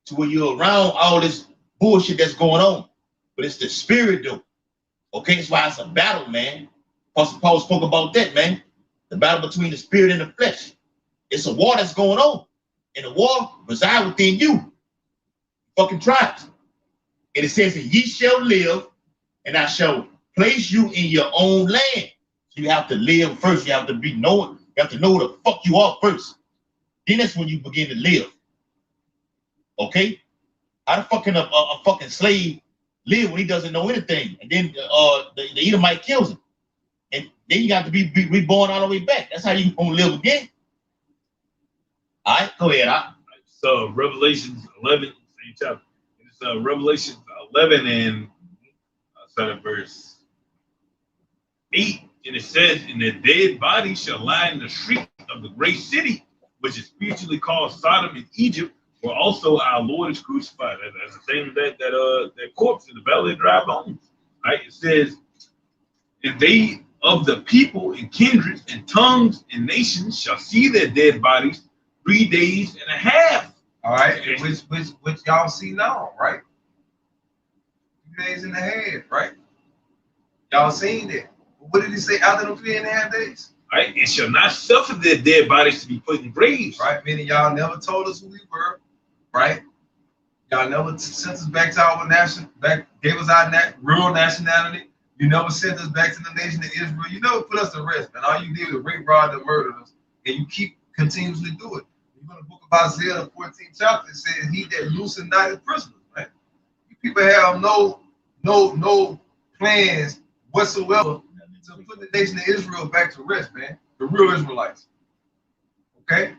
to where you're around all this bullshit that's going on. But it's the spirit, though. Okay, that's why it's a battle, man. Apostle Paul spoke about that, man. The battle between the spirit and the flesh. It's a war that's going on. And the war resides within you. Fucking tribes. And it says that ye shall live, and I shall place you in your own land. So you have to live first. You have to know who the fuck you are first. Then that's when you begin to live. Okay? How the fucking a fucking slave live when he doesn't know anything? And then the Edomite kills him. And then you got to be reborn all the way back. That's how you gonna live again. All right, go ahead. So Revelations 11, same chapter. It's Revelation 11 and verse 8. And it says, and the dead body shall lie in the street of the great city, which is spiritually called Sodom and Egypt, where also our Lord is crucified. That's the same that corpse in the valley of dry bones. Right? It says, and they of the people and kindreds and tongues and nations shall see their dead bodies 3 days and a half. All right, which y'all see now, right? 3 days and a half, right? Y'all seen it. What did he say after the 3.5 days? Right, and shall not suffer their dead bodies to be put in graves. Right, meaning y'all never told us who we were, right? Y'all never sent us back to our gave us our real nationality. You never sent us back to the nation of Israel. You never put us to rest, man. All you did was rape, rob, and murder us, and you keep continuously do it. You go to the book of Isaiah, the 14th chapter, it says, "He that looseth not his prisoners," right? You people have no plans whatsoever to put the nation of Israel back to rest, man. The real Israelites. Okay?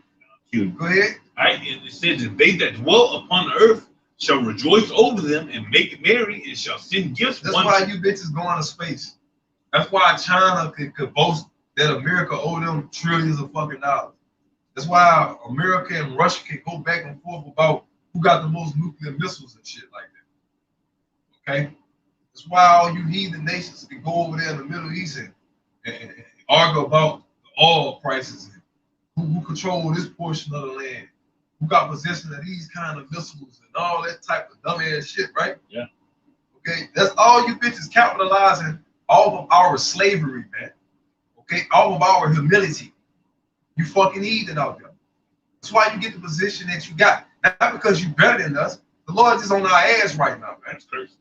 Go ahead. All right, and it says, "And they that dwell upon the earth shall rejoice over them and make merry and shall send gifts." That's why you bitches going to space. That's why China could boast that America owe them trillions of fucking dollars. That's why America and Russia can go back and forth about who got the most nuclear missiles and shit like that. Okay? That's why all you heathen nations can go over there in the Middle East and argue about the oil prices and who control this portion of the land, who got possession of these kind of missiles and all that type of dumb ass shit, right? Yeah. Okay, that's all you bitches capitalizing off of our slavery, man. Okay, off of our humility. You fucking heathen out there. That's why you get the position that you got. Not because you better than us. The Lord is on our ass right now, man. That's crazy.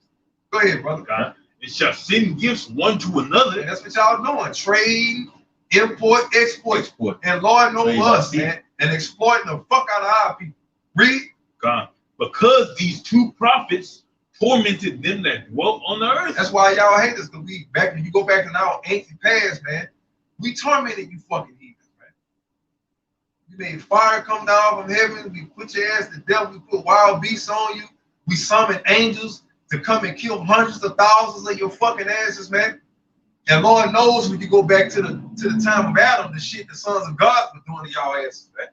Go ahead, brother. God, it shall send gifts one to another. And that's what y'all doing. Trade, import, export. And Lord knows us, man. And exploiting the fuck out of our people. Read. God, because these two prophets tormented them that dwelt on the earth. That's why y'all hate us, because when you go back in our ancient past, man, we tormented you fucking heathens, man. We made fire come down from heaven. We put your ass to death. We put wild beasts on you. We summoned angels to come and kill hundreds of thousands of your fucking asses, man. And Lord knows when you go back to the time of Adam, the shit the sons of God were doing to y'all asses, man.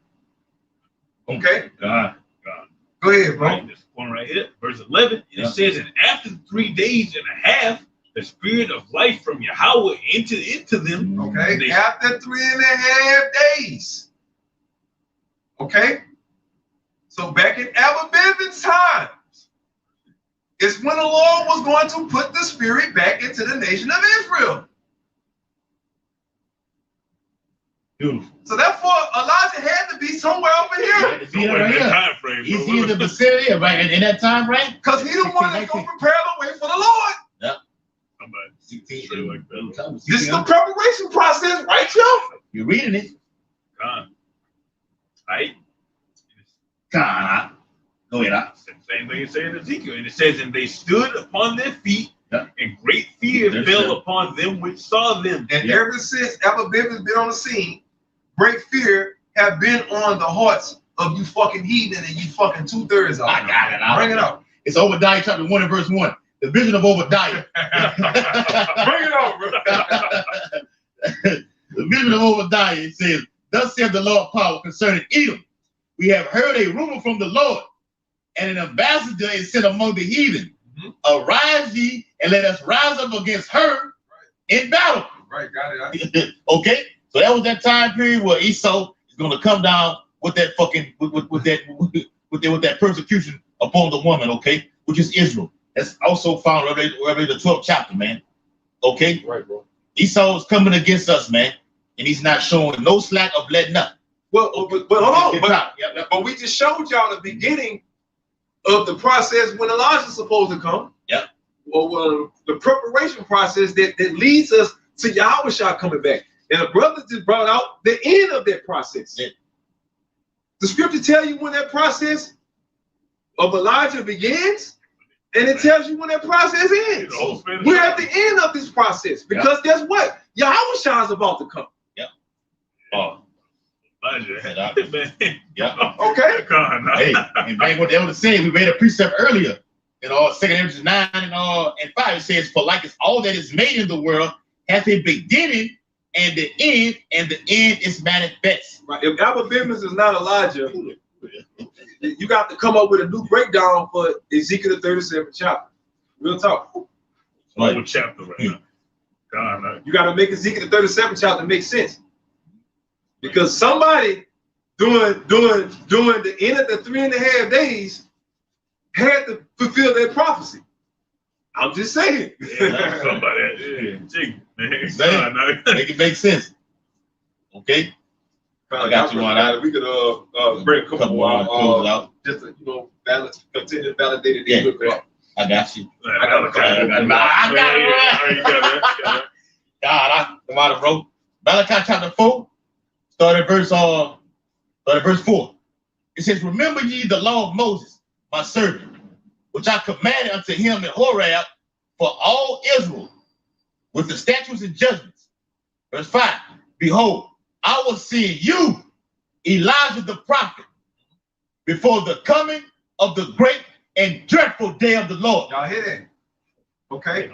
Okay? God. Go ahead, bro. Right, this one right here, verse 11. It says, "And after 3 days and a half, the spirit of life from Yahweh entered into them." Okay, after 3.5 days. Okay? So back in Abimelech's time is when the Lord was going to put the spirit back into the nation of Israel. Beautiful. So therefore, Elijah had to be somewhere over here. Somewhere in that time frame. He's in the vicinity, right? In that time, right? Because he didn't want to go prepare the way for the Lord. Yep. This is the preparation process, right, y'all? You're reading it. God. Right? God. Go ahead. Same thing it says in Ezekiel. And it says, "And they stood upon their feet, and great fear fell upon them which saw them." And ever since Abimelech has been on the scene, great fear have been on the hearts of you fucking heathen and you fucking 2/3 of I got it. Bring it out. It's Obadiah chapter 1 and verse 1. The vision of Obadiah. Bring it out, bro. The vision of Obadiah, it says, "Thus saith the Lord power concerning Edom. We have heard a rumor from the Lord, and an ambassador is sent among the heathen. Arise ye, and let us rise up against her in battle." Right, got it. Okay, so that was that time period where Esau is going to come down with that fucking with that persecution upon the woman. Okay, which is Israel. That's also found in the 12th chapter, man. Okay, right, bro. Esau is coming against us, man, and he's not showing no slack of letting up. Well, but hold on, but we just showed y'all the beginning of the process when Elijah's supposed to come. Yep. Well, the preparation process that leads us to Yahweh coming back. And the brother just brought out the end of that process. Yeah. The scripture tell you when that process of Elijah begins, and it tells you when that process ends. We're at the end of this process because guess what? Yahweh is about to come. Yeah. Oh. Yeah. Okay. Hey, and back what the elder said, we read a precept earlier in 2 Corinthians 9 and 5. It says, "For like as all that is made in the world hath a beginning and the end is manifest." Right. If Abimelech is not Elijah, you got to come up with a new breakdown for Ezekiel 37th chapter. Real talk. Right. What chapter right now? God, you got to make Ezekiel 37th chapter make sense. Because somebody during the end of the 3.5 days had to fulfill their prophecy. I'm just saying. Yeah, somebody, make it make sense. Okay. I got you on that. We could bring a couple more out. Just to, continue to validate it. Yeah. I got you. I got it. God, I wrote Malachi chapter 4, started verse 4. It says, "Remember ye the law of Moses, my servant, which I commanded unto him in Horeb for all Israel, with the statutes and judgments." Verse 5, "Behold, I will send you, Elijah the prophet, before the coming of the great and dreadful day of the Lord." Y'all hear that? Okay.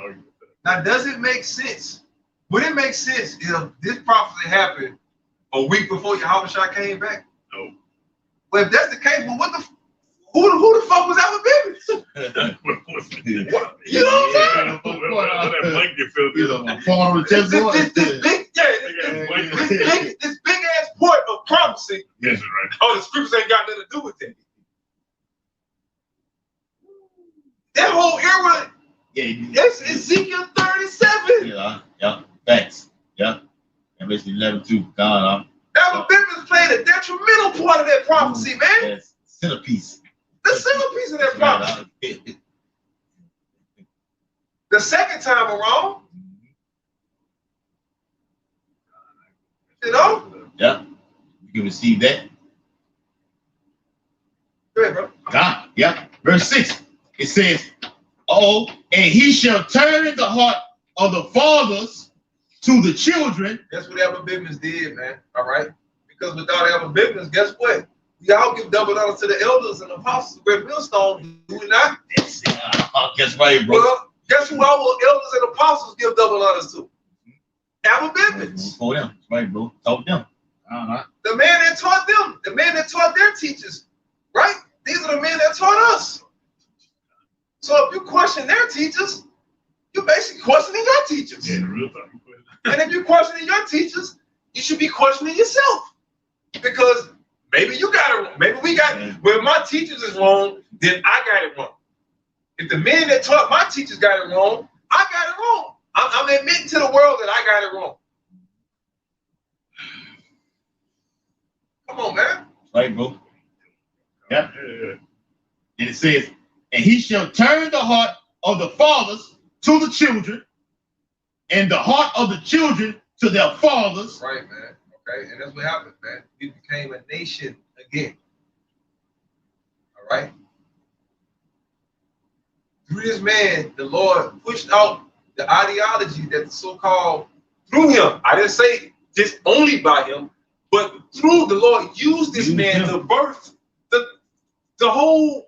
Now, does it make sense? Would it make sense if this prophecy happened a week before Yahushua came back? No. Well, if that's the case, well, who the fuck was Alvin Bivens? You know what I'm saying? This big ass point of prophecy. Yes, right. Oh, the scriptures ain't got nothing to do with that. That whole era, it's Ezekiel 37. Yeah, facts. Yeah. And basically 11 too. God, Alvin Bivens played a detrimental part of that prophecy, man. yes, centerpiece. The centerpiece of that prophecy. The second time around, you know? Yeah. You can receive that. Go ahead, bro. God, yeah. Verse 6, it says, "Oh, and he shall turn the heart of the fathers to the children." That's what Alvin Bivens did, man. All right? Because without Alvin Bivens, guess what? We all give double honor to the elders and apostles of Great Millstone, do we not? Guess right, bro. Well, guess who our elders and apostles give double honors to? Alvin Bivens. For them. That's right, bro. Talk them. The man that taught them, the man that taught their teachers, right? These are the men that taught us. So if you question their teachers, you're basically questioning your teachers. Yeah, real time. And if you're questioning your teachers, you should be questioning yourself. Because maybe you got it wrong. Maybe we got it. Well, my teachers is wrong, then I got it wrong. If the men that taught my teachers got it wrong, I got it wrong. I'm admitting to the world that I got it wrong. Come on, man. Right, bro. Yeah. And it says, "And he shall turn the heart of the fathers to the children, and the heart of the children to their fathers." Right, man. Okay, and that's what happened, man. We became a nation again. All right. Through this man, the Lord pushed out the ideology that the so-called, through him, I didn't say just only by him, but through the Lord used this man to birth the whole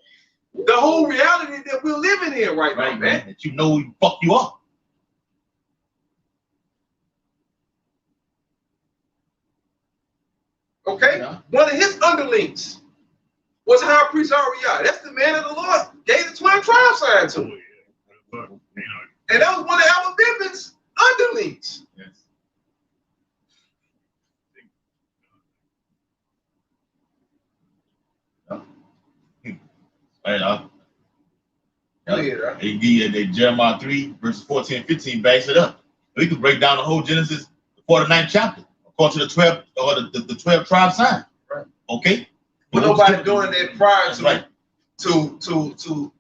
reality that we're living in right now, man. That you know he fucked you up. Okay? Yeah. One of his underlings was High Priest Ariah. That's the man of the Lord gave the 12 tribe sign to. And that was one of Alvin Bivens' underlings. Yes. Right, Jeremiah 3, verses 14 and 15 backs it up. We can break down the whole Genesis, the 49th chapter, according to the 12 or the 12 tribe sign. Right. Okay. But nobody doing that prior to right. to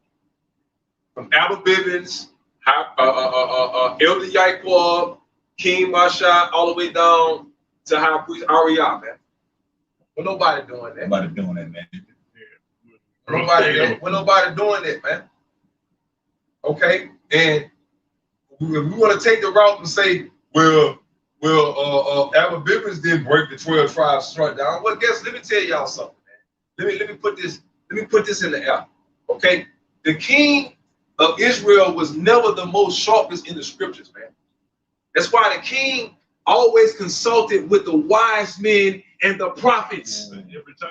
from Alvin Bivens, Elder Yaquab, King Masha, all the way down to High Priest Ariah, man. But nobody doing that. Nobody doing that, man. Nobody doing that, man. Okay, and we want to take the route and say, well, Alvin Bivens didn't break the 12 tribes straight down. Well, guess, let me tell y'all something, man. Let me put this in the air. Okay, the king of Israel was never the most sharpest in the scriptures, man. That's why the king always consulted with the wise men and the prophets. Every time.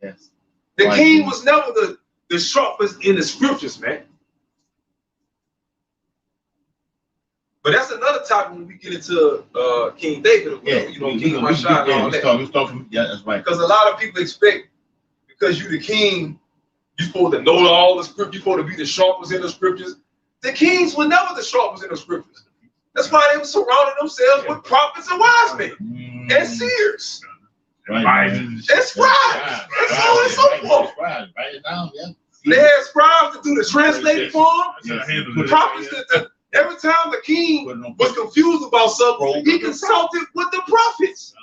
Yes. The king was never the sharpest in the scriptures, man. But that's another topic when we get into King David, King Masha and all that. That's right. Because a lot of people expect, because you're the king, you're supposed to know all the scriptures, you're supposed to be the sharpest in the scriptures. The kings were never the sharpest in the scriptures. That's why they were surrounding themselves with prophets and wise men and seers. Right. And scribes. And so on and so forth. Write it down, yeah. They had scribes to do the translating for them. That's how I handle it. Prophets every time the king was confused about something, he consulted with the prophets.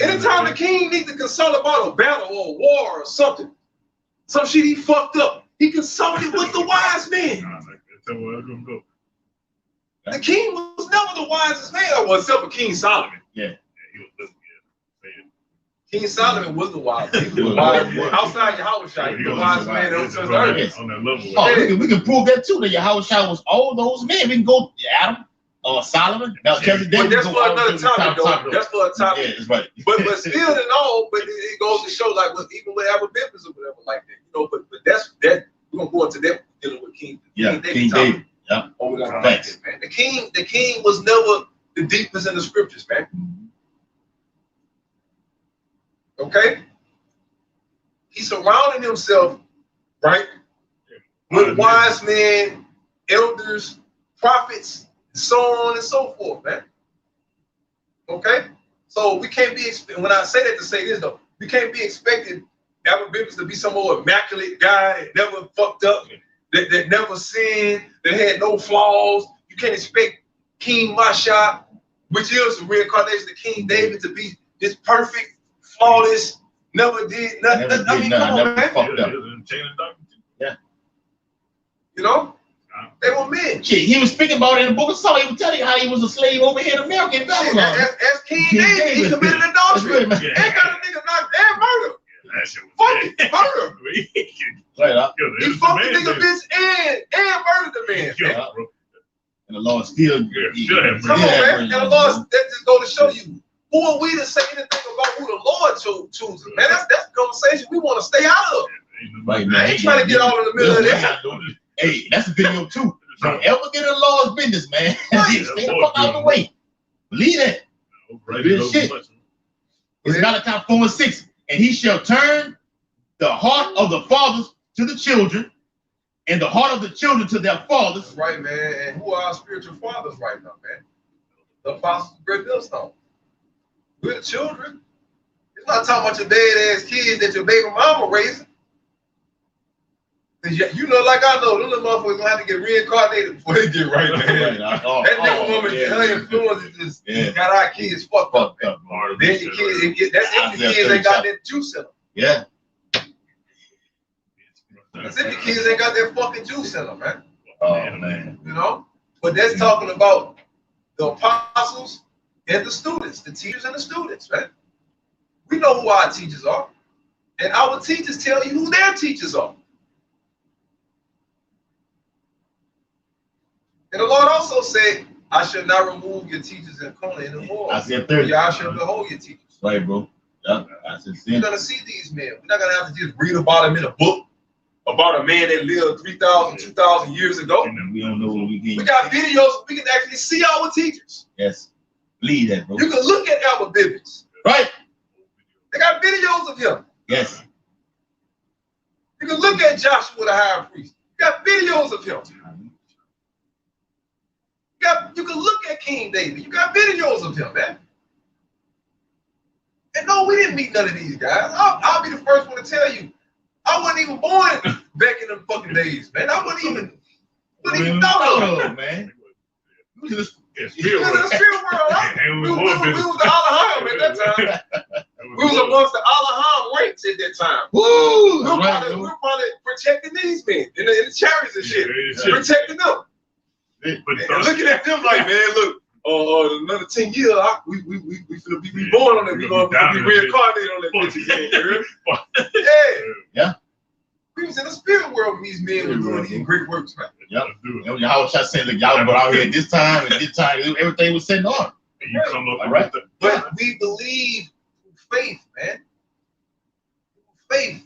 Anytime the king needs to consult about a battle or a war or something, some shit he fucked up, he consulted with the wise men. The king was never the wisest man, except for King Solomon. Yeah. King Solomon was the wise man. He was the wise man. Outside Yahushua, he was the wise man that was on earth. On that level. Oh, we can prove that too. That Yahushua was all those men. We can go Adam or Solomon. But that's for another topic, though. That's for a topic. Yeah, that's right. But still in all, but it goes to show, like, even with our Bibles or whatever like that, you know. But that's that. We're gonna go into that dealing with King David. Yeah. Oh, we got like that, man. The king was never the deepest in the scriptures, man. Okay? He surrounded himself, right, with wise men, elders, prophets, so on and so forth, man. Okay? So we can't be, when I say that to say this, though, we can't be expected Albert Bibbs to be some old immaculate guy that never fucked up, that never sinned, that had no flaws. You can't expect King Masha, which is the reincarnation of King David, to be this perfect, flawless, never did nothing. I mean, come on, man. Fucked up. Yeah. You know? They were men. Shit, he was speaking about it in the book of Saul. He was telling you how he was a slave over here in America in Babylon. As King David, he committed adultery. And got a nigga knocked and murder. Fucking murder. Right, he fucked the nigga bitch and murdered the man. And the Lord still. Come on, man. And the Lord, that just go to show you. Who are we to say anything about who the Lord chooses? Man, that's the conversation we want to stay out of. Right, man. I ain't trying to get all in the middle of that. Hey, that's a video too. Don't ever get in the Lord's business, man. Stay the fuck out of the way. Believe that. Real shit. It's Malachi 4:6. And he shall turn the heart of the fathers to the children, and the heart of the children to their fathers. That's right, man. And who are our spiritual fathers right now, man? The apostles of Great Millstone. We're the children. It's not talking about your dead ass kids that your baby mama raising. You know, like I know, them little motherfuckers gonna have to get reincarnated before they get right, man. That nigga woman, her influence just got our kids fucked up. Then your kids, that's if the kids ain't got that juice in them. Yeah. That's if the kids ain't got that fucking juice in them, man. Oh, man. You know? But that's talking about the apostles and the students, the teachers and the students, man. We know who our teachers are. And our teachers tell you who their teachers are. And the Lord also said, I shall not remove your teachers in corner anymore. I said 30. I shall behold your teachers. Right, bro. Yeah, I said You're going to see these men. We're not going to have to just read about them in a book about a man that lived 3,000, 2,000 years ago. We don't know what we can. We got videos. We can actually see our teachers. Yes. Believe that, bro. You can look at Albert Bibbs. Right. They got videos of him. Yes. You can look at Joshua the high priest. You got videos of him. You can look at King David. You got videos of him, man. And no, we didn't meet none of these guys. I'll be the first one to tell you. I wasn't even born back in them fucking days, man. I wouldn't even know them, man. We was in the spirit world, right? We was the Allaham at that time. We was amongst the Allaham ranks at that time. Woo! We were probably protecting these men in the chariots and shit. Protecting them. And looking at them like, man, look, another 10 years, we finna be reborn on that. We're gonna be reincarnated on that bitch again. Yeah. We was in the spirit world when these men were doing these great works, right? Yep. Y'all was trying to say, look, y'all were out here at this time, and this time, everything was setting on. Right. But we believe through faith, man. Faith.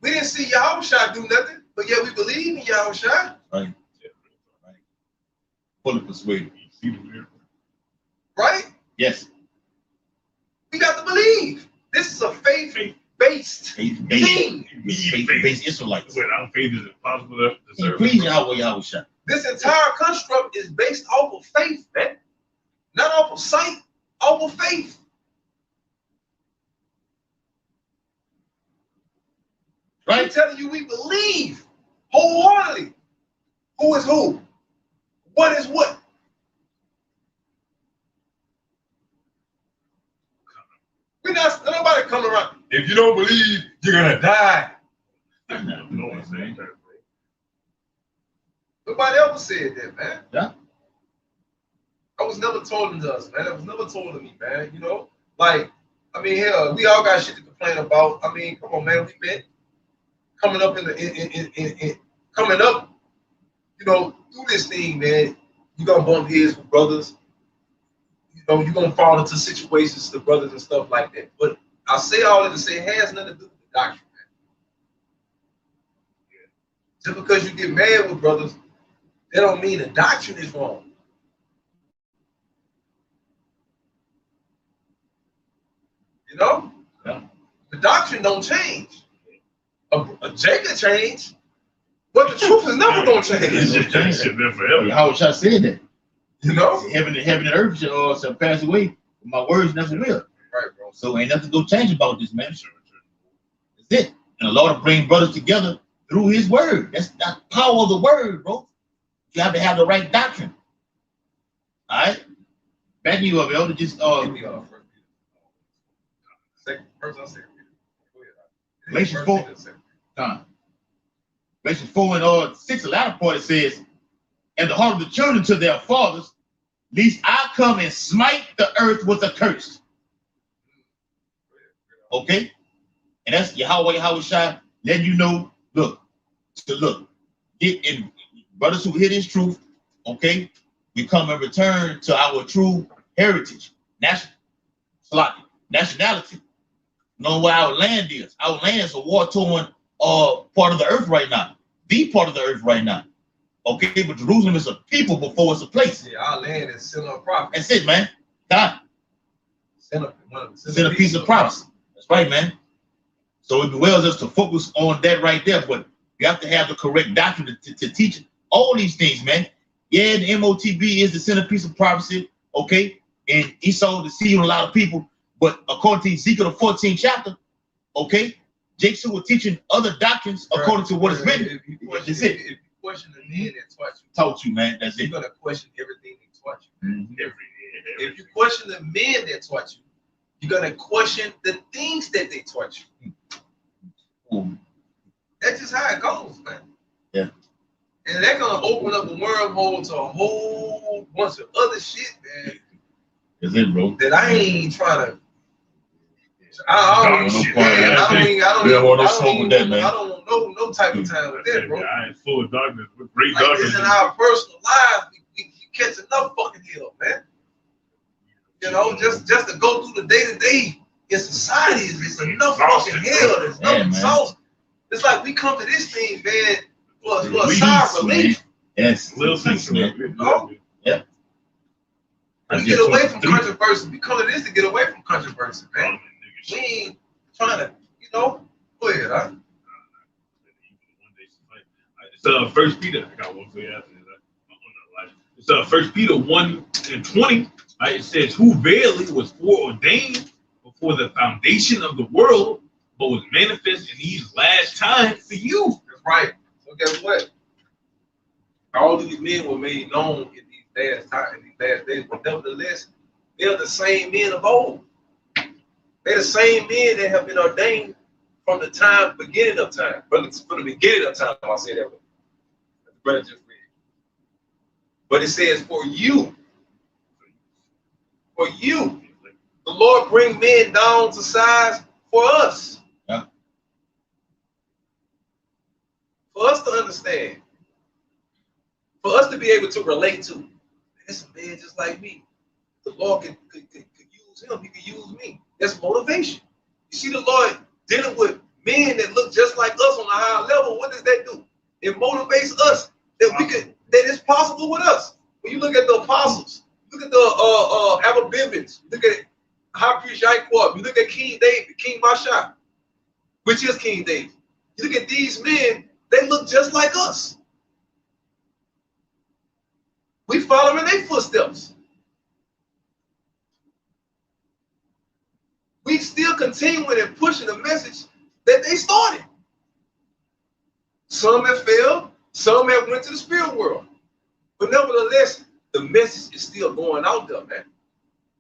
We didn't see Yahushua do nothing, but yet we believe in Yahushua. Right. Fully persuaded. Right? Yes. We got to believe. This is a faith-based thing. Faith-based Israelites. Without faith is impossible to serve. Please, Yahushua. This entire construct is based off of faith, man. Not off of sight, off of faith. Right? We're telling you we believe wholeheartedly. Who is who? What is what? We're not, nobody coming around. If you don't believe, you're gonna die. No one's saying that, bro. Nobody ever said that, man. Yeah. I was never told to us, man. It was never told to me, man. You know, like, I mean, hell, we all got shit to complain about. I mean, come on, man. We've been coming up coming up, you know, through this thing, man. You gonna bump heads with brothers. You know, you're gonna fall into situations to brothers and stuff like that. But I say all that to say it has nothing to do with the doctrine, man. Just because you get mad with brothers, that don't mean the doctrine is wrong. You know? Yeah. The doctrine don't change. A Jacob change, but the truth is never gonna change. It's been forever. How would y'all say that? You know? Heaven and earth shall pass away, but my words never will. Right, bro. So ain't nothing gonna change about this, man. That's it. And the Lord will bring brothers together through his word. That's the power of the word, bro. You have to have the right doctrine. All right? Back you up, Elder. Just Give me first. Second, first I said. Go ahead. Galatians 4. Galatians 4 and 6, the latter part, it says, and the heart of the children to their fathers, lest I come and smite the earth with a curse. Okay? And that's Yahweh Shai letting you know, look, get in, brothers who hear this truth, okay, we come and return to our true heritage, nationality. Know where our land is. Our land is a war-torn part of the earth right now. The part of the earth right now. Okay, but Jerusalem is a people before it's a place. Yeah, our land is center of prophecy. That's it, man. God. Centerpiece of prophecy. That's right, man. So it bewells us to focus on that right there, but you have to have the correct doctrine to teach all these things, man. Yeah, the MOTB is the centerpiece of prophecy, okay? And Esau deceived a lot of people, but according to Ezekiel, the 14th chapter, okay, Jason was teaching other doctrines according to what is written. That's it. If you question the men that taught you, man, that's you're it. going to question everything they taught you. Mm-hmm. If you question the men that taught you, you're going to question the things that they taught you. Mm-hmm. That's just how it goes, man. Yeah. And they're going to open up a wormhole to a whole bunch of other shit, man. That's it, bro. That I ain't trying to. I don't know no type of time with that, bro. I ain't full of darkness with great like darkness. This in our personal lives, we catch enough fucking hell, man. You know, just to go through the day-to-day in society is enough fucking hell. There's no sauce. It's like we come to this thing, man, for a sigh of relief. Yes. Little sense, man. You know? Yeah. We get away from controversy. We come to this to get away from controversy, man. We ain't trying to, you know, go ahead, huh? It's First Peter. I got one for you after this. It's First Peter 1:20. Right? It says, "Who verily was foreordained before the foundation of the world, but was manifest in these last times for you." That's right. So guess what? All these men were made known in these last times, in these last days, but nevertheless, they're the same men of old. They're the same men that have been ordained from the beginning of time. From the beginning of time, I'll say that way. The brother just read. But it says, for you, the Lord bring men down to size for us. Yeah. For us to understand. For us to be able to relate to. There's a man just like me. The Lord could use him, he could use me. That's motivation. You see the Lord dealing with men that look just like us on a higher level. What does that do? It motivates us that that it's possible with us. When you look at the apostles, look at the Abibibins, look at High Priest Yaquab, you look at King David, King Masha, which is King David. You look at these men, they look just like us. We follow in their footsteps. We still continuing and pushing the message that they started. Some have failed, some have went to the spirit world. But nevertheless, the message is still going out there, man.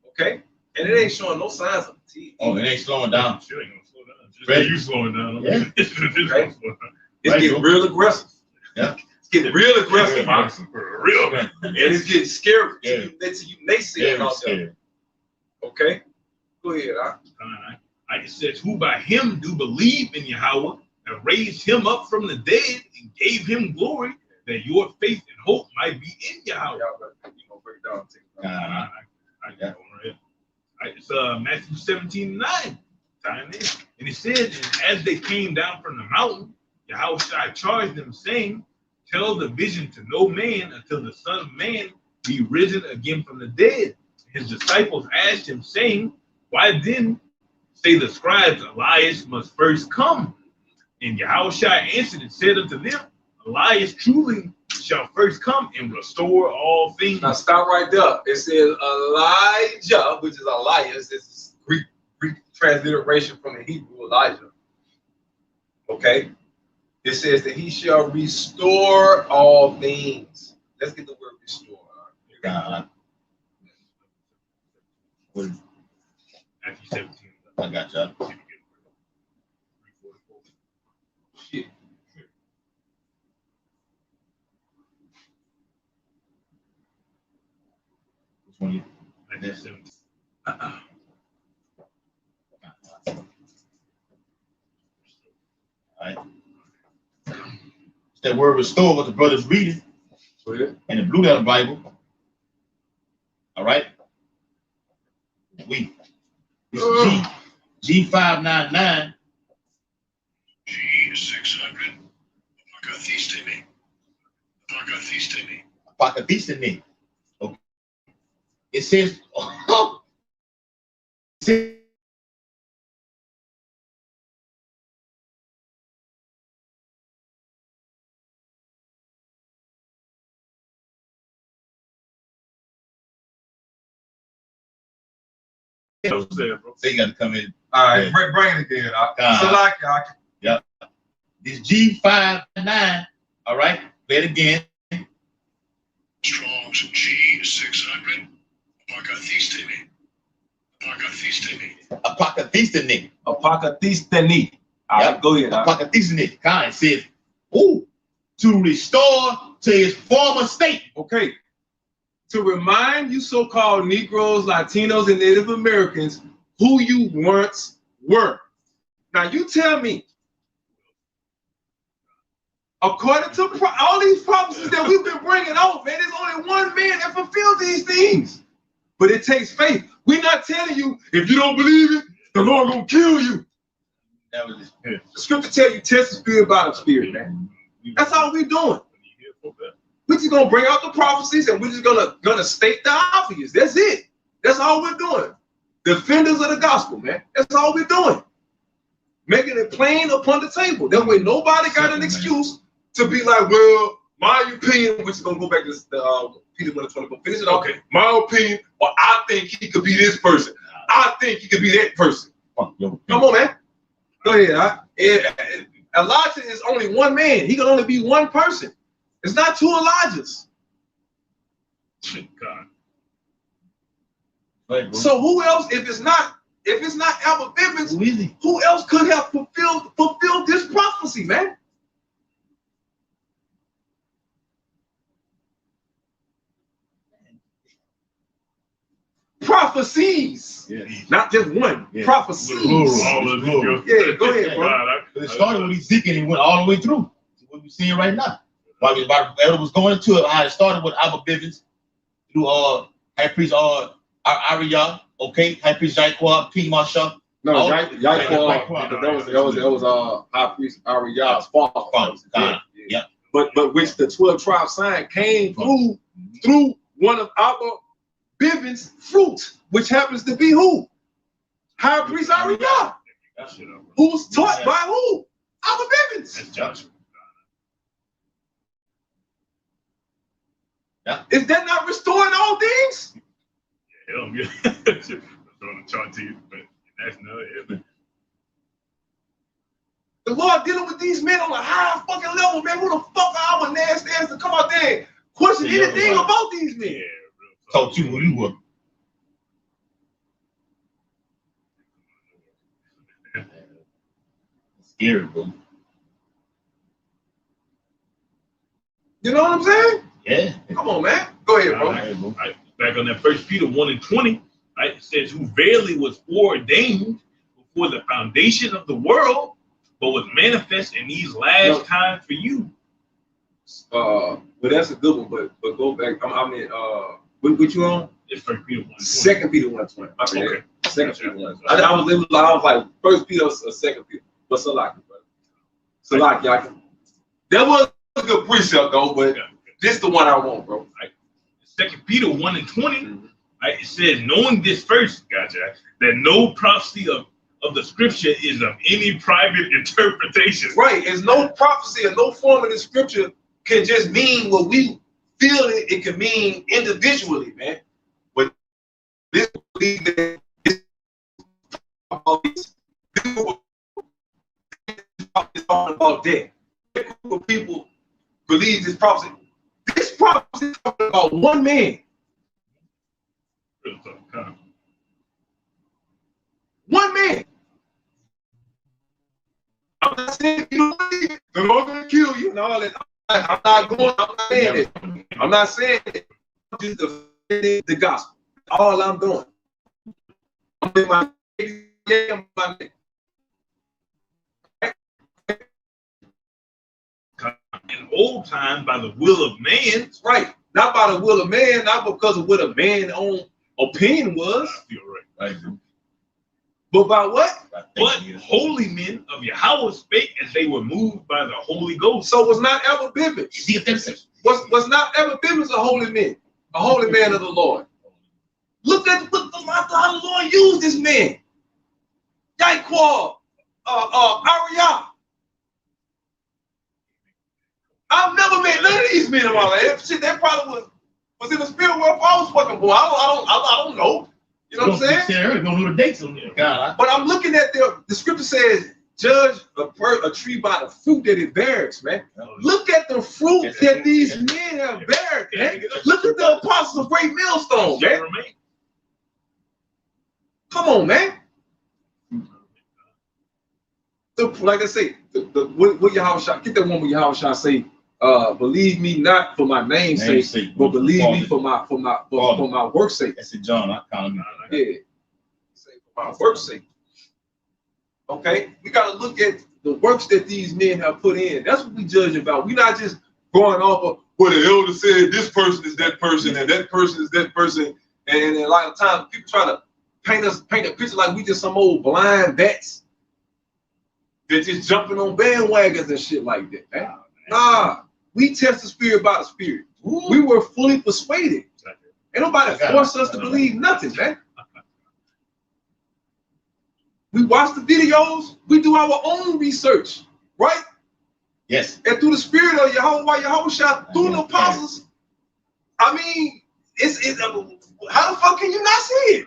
Okay? And it ain't showing no signs of fatigue. Oh, it ain't slowing down. Sure ain't gonna slow down. Just Right. you slowing down. Yeah. Right. It's Right, getting bro. real aggressive. Yeah. It's getting real aggressive, man. For real, man. And it's getting scary Yeah. to you naysayers Very out there. scary. Okay? Go ahead, It says, who by him do believe in Yahweh and raised him up from the dead and gave him glory, that your faith and hope might be in Yahweh. You gonna break down? I got one right here. It's Matthew 17:9. And it said, and as they came down from the mountain, Yahweh charged them, saying, tell the vision to no man until the Son of Man be risen again from the dead. His disciples asked him, saying, why then say the scribes Elias must first come? And Yahweh answered and said unto them, Elias truly shall first come and restore all things. Now stop right there. It says Elijah, which is Elias. This is Greek transliteration from the Hebrew Elijah. Okay. It says that he shall restore all things. Let's get the word restore. God. Matthew 17. I got y'all. Shit. Which one you? Matthew 17. All right. It's that word restore what the brother's reading Go ahead. in the Blue Letter Bible. All right. This is G599. G600. Apakathistene. Okay. It says, Bro. so you got to come in. All right, Yeah. bring it again. This G59. All right. Play it again. Strong's G600. Apakathistene. Apakathistene. All right, go ahead. Apakathistene. Kind says, to restore to his former state. Okay. To remind you so-called Negroes, Latinos, and Native Americans who you once were. Now you tell me, according to all these prophecies that we've been bringing out, man, there's only one man that fulfilled these things. But it takes faith. We're not telling you, if you don't believe it, the Lord gonna kill you. That was The scripture tell you, test the spirit by the spirit, man. That's all we're doing. We're just gonna bring out the prophecies and we're just gonna state the obvious. That's it. That's all we're doing. Defenders of the gospel, man. That's all we're doing. Making it plain upon the table. That way nobody got an excuse to be like, well, my opinion, which is gonna go back to Peter 1:24. Finish it off. Okay. My opinion, or I think he could be this person. I think he could be that person. Come on, man. Go ahead. Elijah is only one man. He can only be one person. It's not two Elijahs. God. So who else, if it's not Albert Bivens, who else could have fulfilled this prophecy, man? Prophecies. Yeah. Not just one. Yeah. Prophecies. All of this, Yeah, go ahead, bro. It started with Ezekiel and it went all the way through to what we're seeing right now. While it was going into it, how it started with Albert Bivens through High Priest Ariya, okay, High Priest Jaquab, P. Marshall. No, Jaquab, that was High Priest Ariya's father. Yeah. But which the 12 tribe sign came through one of Albert Bivens' fruit, which happens to be who? High Priest Ariya. Who's taught by who? Albert Bivens. That's Joshua. Yeah. Is that not restoring all things? Hell yeah. I'm throwing the chart to you, but that's no. The Lord dealing with these men on a high fucking level, man. Who the fuck are our nasty ass to come out there and question anything about these men? Yeah, Talk to who you were. Scary, bro. You know what I'm saying? Yeah. Come on, man. Go ahead, bro. Right. Back on that 1 Peter 1:20, right? It says, who verily was foreordained before the foundation of the world, but was manifest in these last times for you. But that's a good one. But go back. What you on? It's 1 Peter 1:20. 2 Peter 1:20. Okay. 2 Peter 1:20. I was like 1 Peter or 2 Peter. But Salaki, brother. Salaki, that was a good precept though, but this the one I want, bro. Right. 2 Peter 1:20, right? It says, knowing this first, gotcha, that no prophecy of the scripture is of any private interpretation. Right. There's no prophecy or no form of the scripture can just mean what we feel it can mean individually, man. But this believe that this is all about that. People believe this prophecy. This prophecy is talking about one man. One man. I'm not saying you don't believe it. The Lord's gonna kill you and all that. I'm not saying it. I'm not saying it. I'm just defending the gospel. All I'm doing. I'm in my In old time, by the will of man. right. Not by the will of man, not because of what a man's own opinion was. You're right. But by what? But holy men of Yahweh spake as they were moved by the Holy Ghost. So was not ever biblical. Was not ever biblical a holy man of the Lord. Look at how the Lord used this man. Yaikwal, Ariah. I've never met none of these men in my life. Shit, that probably was in the spirit world. I was fucking born. I don't know. You know what I'm saying? We don't know the dates on there. But I'm looking at the scripture says, judge a tree by the fruit that it bears, man. Look at the fruit that these men have bared, man. Look at the apostles of Great Millstone, man. Come on, man. Like I say, what Yahweh, get that one where Yahweh say, believe me not for my name's sake, but believe me for my work's sake. That's it, John. I call him. Yeah. Say for my work's sake. Okay, we gotta look at the works that these men have put in. That's what we judge about. We're not just going off of what the elder said. This person is that person, and that person is that person. And a lot of times people try to paint a picture like we just some old blind bats that just jumping on bandwagons and shit like that. Man. Nah, we test the spirit by the spirit. We were fully persuaded. Ain't nobody force us to believe nothing, man. We watch the videos. We do our own research, right? Yes. And through the spirit of Yahweh shot through the apostles. I mean, it's how the fuck can you not see it?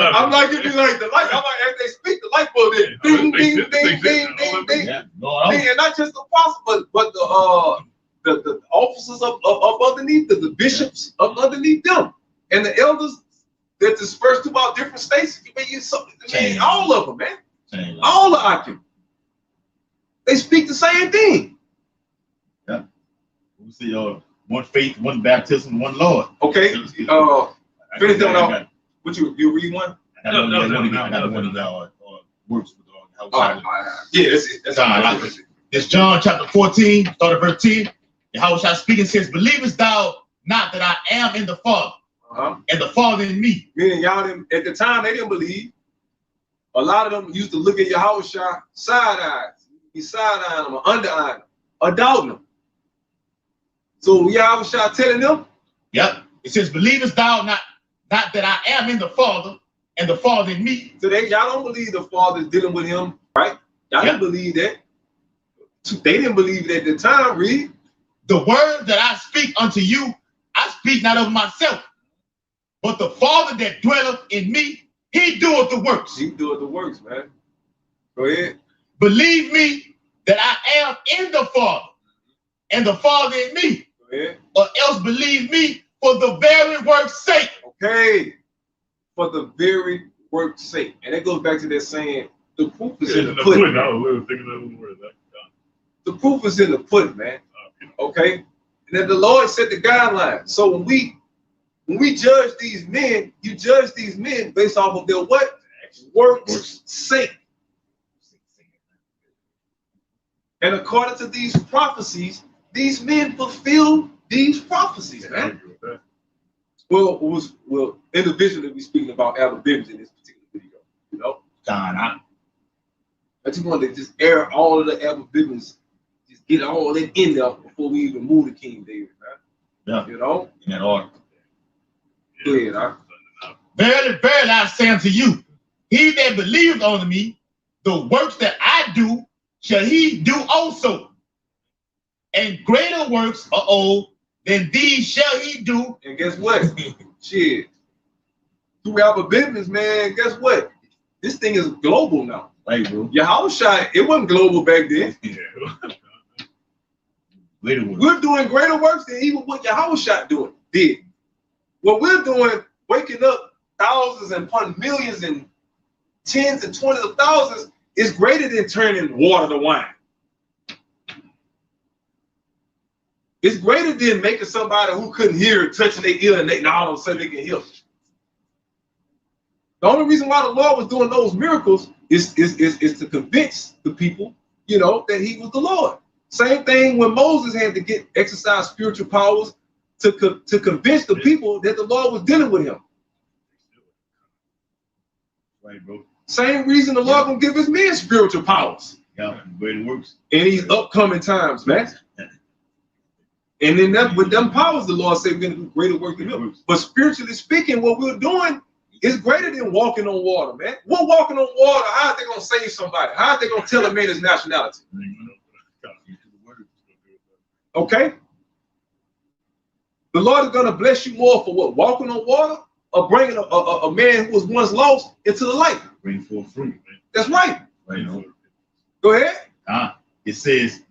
I'm like, it'd be like the light. I'm like, as they speak, the light bulb there. Ding, ding, ding, ding, ding, ding. And not just the apostles, but the officers up underneath, the bishops up underneath them, and the elders that dispersed throughout different states. All of them, man. All the Akim. They speak the same thing. Yeah. We see one faith, one baptism, one Lord. Okay. Finish them out. What you read one? No. Works with yeah, that's it. That's John. It's John chapter 14, start at verse 10. Yahweh speaking says, believest thou not that I am in the Father, and the Father in me? Meaning y'all didn't, at the time they didn't believe. A lot of them used to look at Yahweh side-eyed. He side-eyeing them or under-eyeing them or doubting them. So Yahweh telling them? Yep. It says, believest thou not that I am in the Father, and the Father in me? So y'all don't believe the Father is dealing with him, right? Y'all didn't believe that. They didn't believe it at the time, read. The word that I speak unto you, I speak not of myself, but the Father that dwelleth in me, he doeth the works. He doeth the works, man. Go ahead. believe me that I am in the Father, and the Father in me, or else believe me for the very work's sake. Okay, for the very work's sake. And that goes back to that saying, the proof is in the pudding. I was literally thinking of the word. The proof is in the pudding, man. Okay? And then the Lord set the guidelines. So when we judge these men, you judge these men based off of their what? Works sake. And according to these prophecies, these men fulfill these prophecies, man. Well, individually we speaking about Alabama in this particular video, you know. I just wanted to just air all of the Alabama, just get all that in there before we even move to King David, man. Yeah. You know? In that order. Go ahead, huh? Verily, verily, I say unto you, he that believeth on me, the works that I do, shall he do also. And greater works than these shall he do. And guess what? Shit. Through our business, man, guess what? This thing is global now. Right, bro. Your house shot, it wasn't global back then. We're doing greater works than even what your house shot did. What we're doing, waking up thousands and upon millions and tens and 20s of thousands, is greater than turning water to wine. It's greater than making somebody who couldn't hear touching their ear and now all of a sudden they can hear. The only reason why the Lord was doing those miracles is to convince the people, you know, that he was the Lord. Same thing when Moses had to exercise spiritual powers to convince the people that the Lord was dealing with him. Right, bro. Same reason the Lord gonna give his men spiritual powers. Yeah, greater works. In these upcoming times, man. And then with them powers, the Lord said we're gonna do greater work than him. But spiritually speaking, what we're doing is greater than walking on water, man. We're walking on water. How are they gonna save somebody? How are they gonna tell a man his nationality? Okay? The Lord is gonna bless you more for what? Walking on water or bringing a man who was once lost into the light? Bring forth fruit, man. That's right. Right. Go ahead. It says,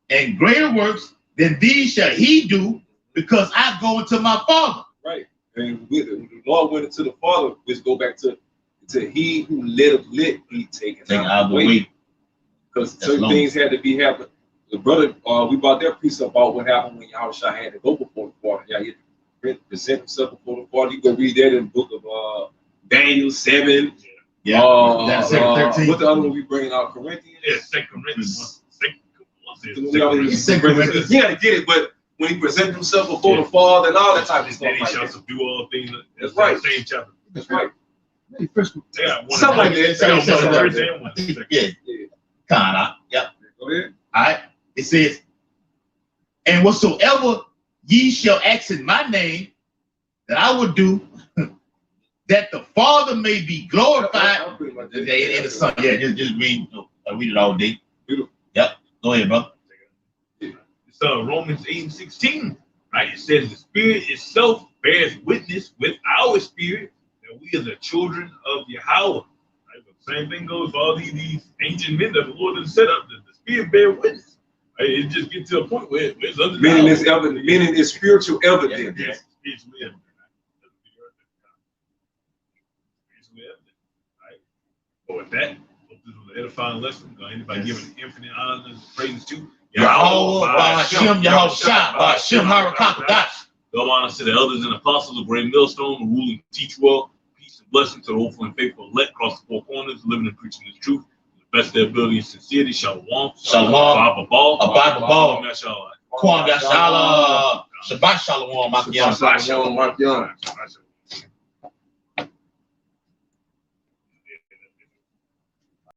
and greater works than these shall he do, because I go into my Father. Right. And the Lord went into the Father, which go back to he who lit, he taken out of the way. Because certain things had to be happening. The brother, we brought their piece about what happened when Yahushua had to go before the Father. Yeah, he had to present himself before the Father. You go read that in the book of Daniel 7. Yeah. That's 13. What the other one we bringing out? Corinthians? Yeah, 2 Corinthians. You gotta get it, but when he presented himself before the Father and all that type of stuff. Then he shall subdue all things. That's right. Same chapter. That's right. Something like that. Yeah. Kinda. Yep. Go ahead. All right. It says, and whatsoever ye shall ask in my name, that I will do, that the Father may be glorified in the Son. Yeah, just read. I read it all day. Yep. Go ahead, bro. It's Romans 8:16, right? It says the Spirit itself bears witness with our spirit that we are the children of Yahweh. Right? The same thing goes for all these ancient men that the Lord has set up. That the Spirit bear witness. Right? It just gets to a point where it's under meaning it's evident, meaning it's spiritual evidence. Yeah, spiritually evident. Spiritually evident. Right? But with that, hope this was an edifying lesson. Anybody giving infinite honor and praises to Yahweh, Ba'ashem, Yahushua, Ba'ashem, Harakakadash. Go honor to the elders and apostles of Great Millstone, who rule and teach well. Peace and blessing to the hopeful and faithful elect across the four corners, living and preaching the truth. The best of their ability and sincerity. Shalom. Shalom. Abba Ball. Kwam Yashala. Shabbat Shalom. Shabbat Shalom.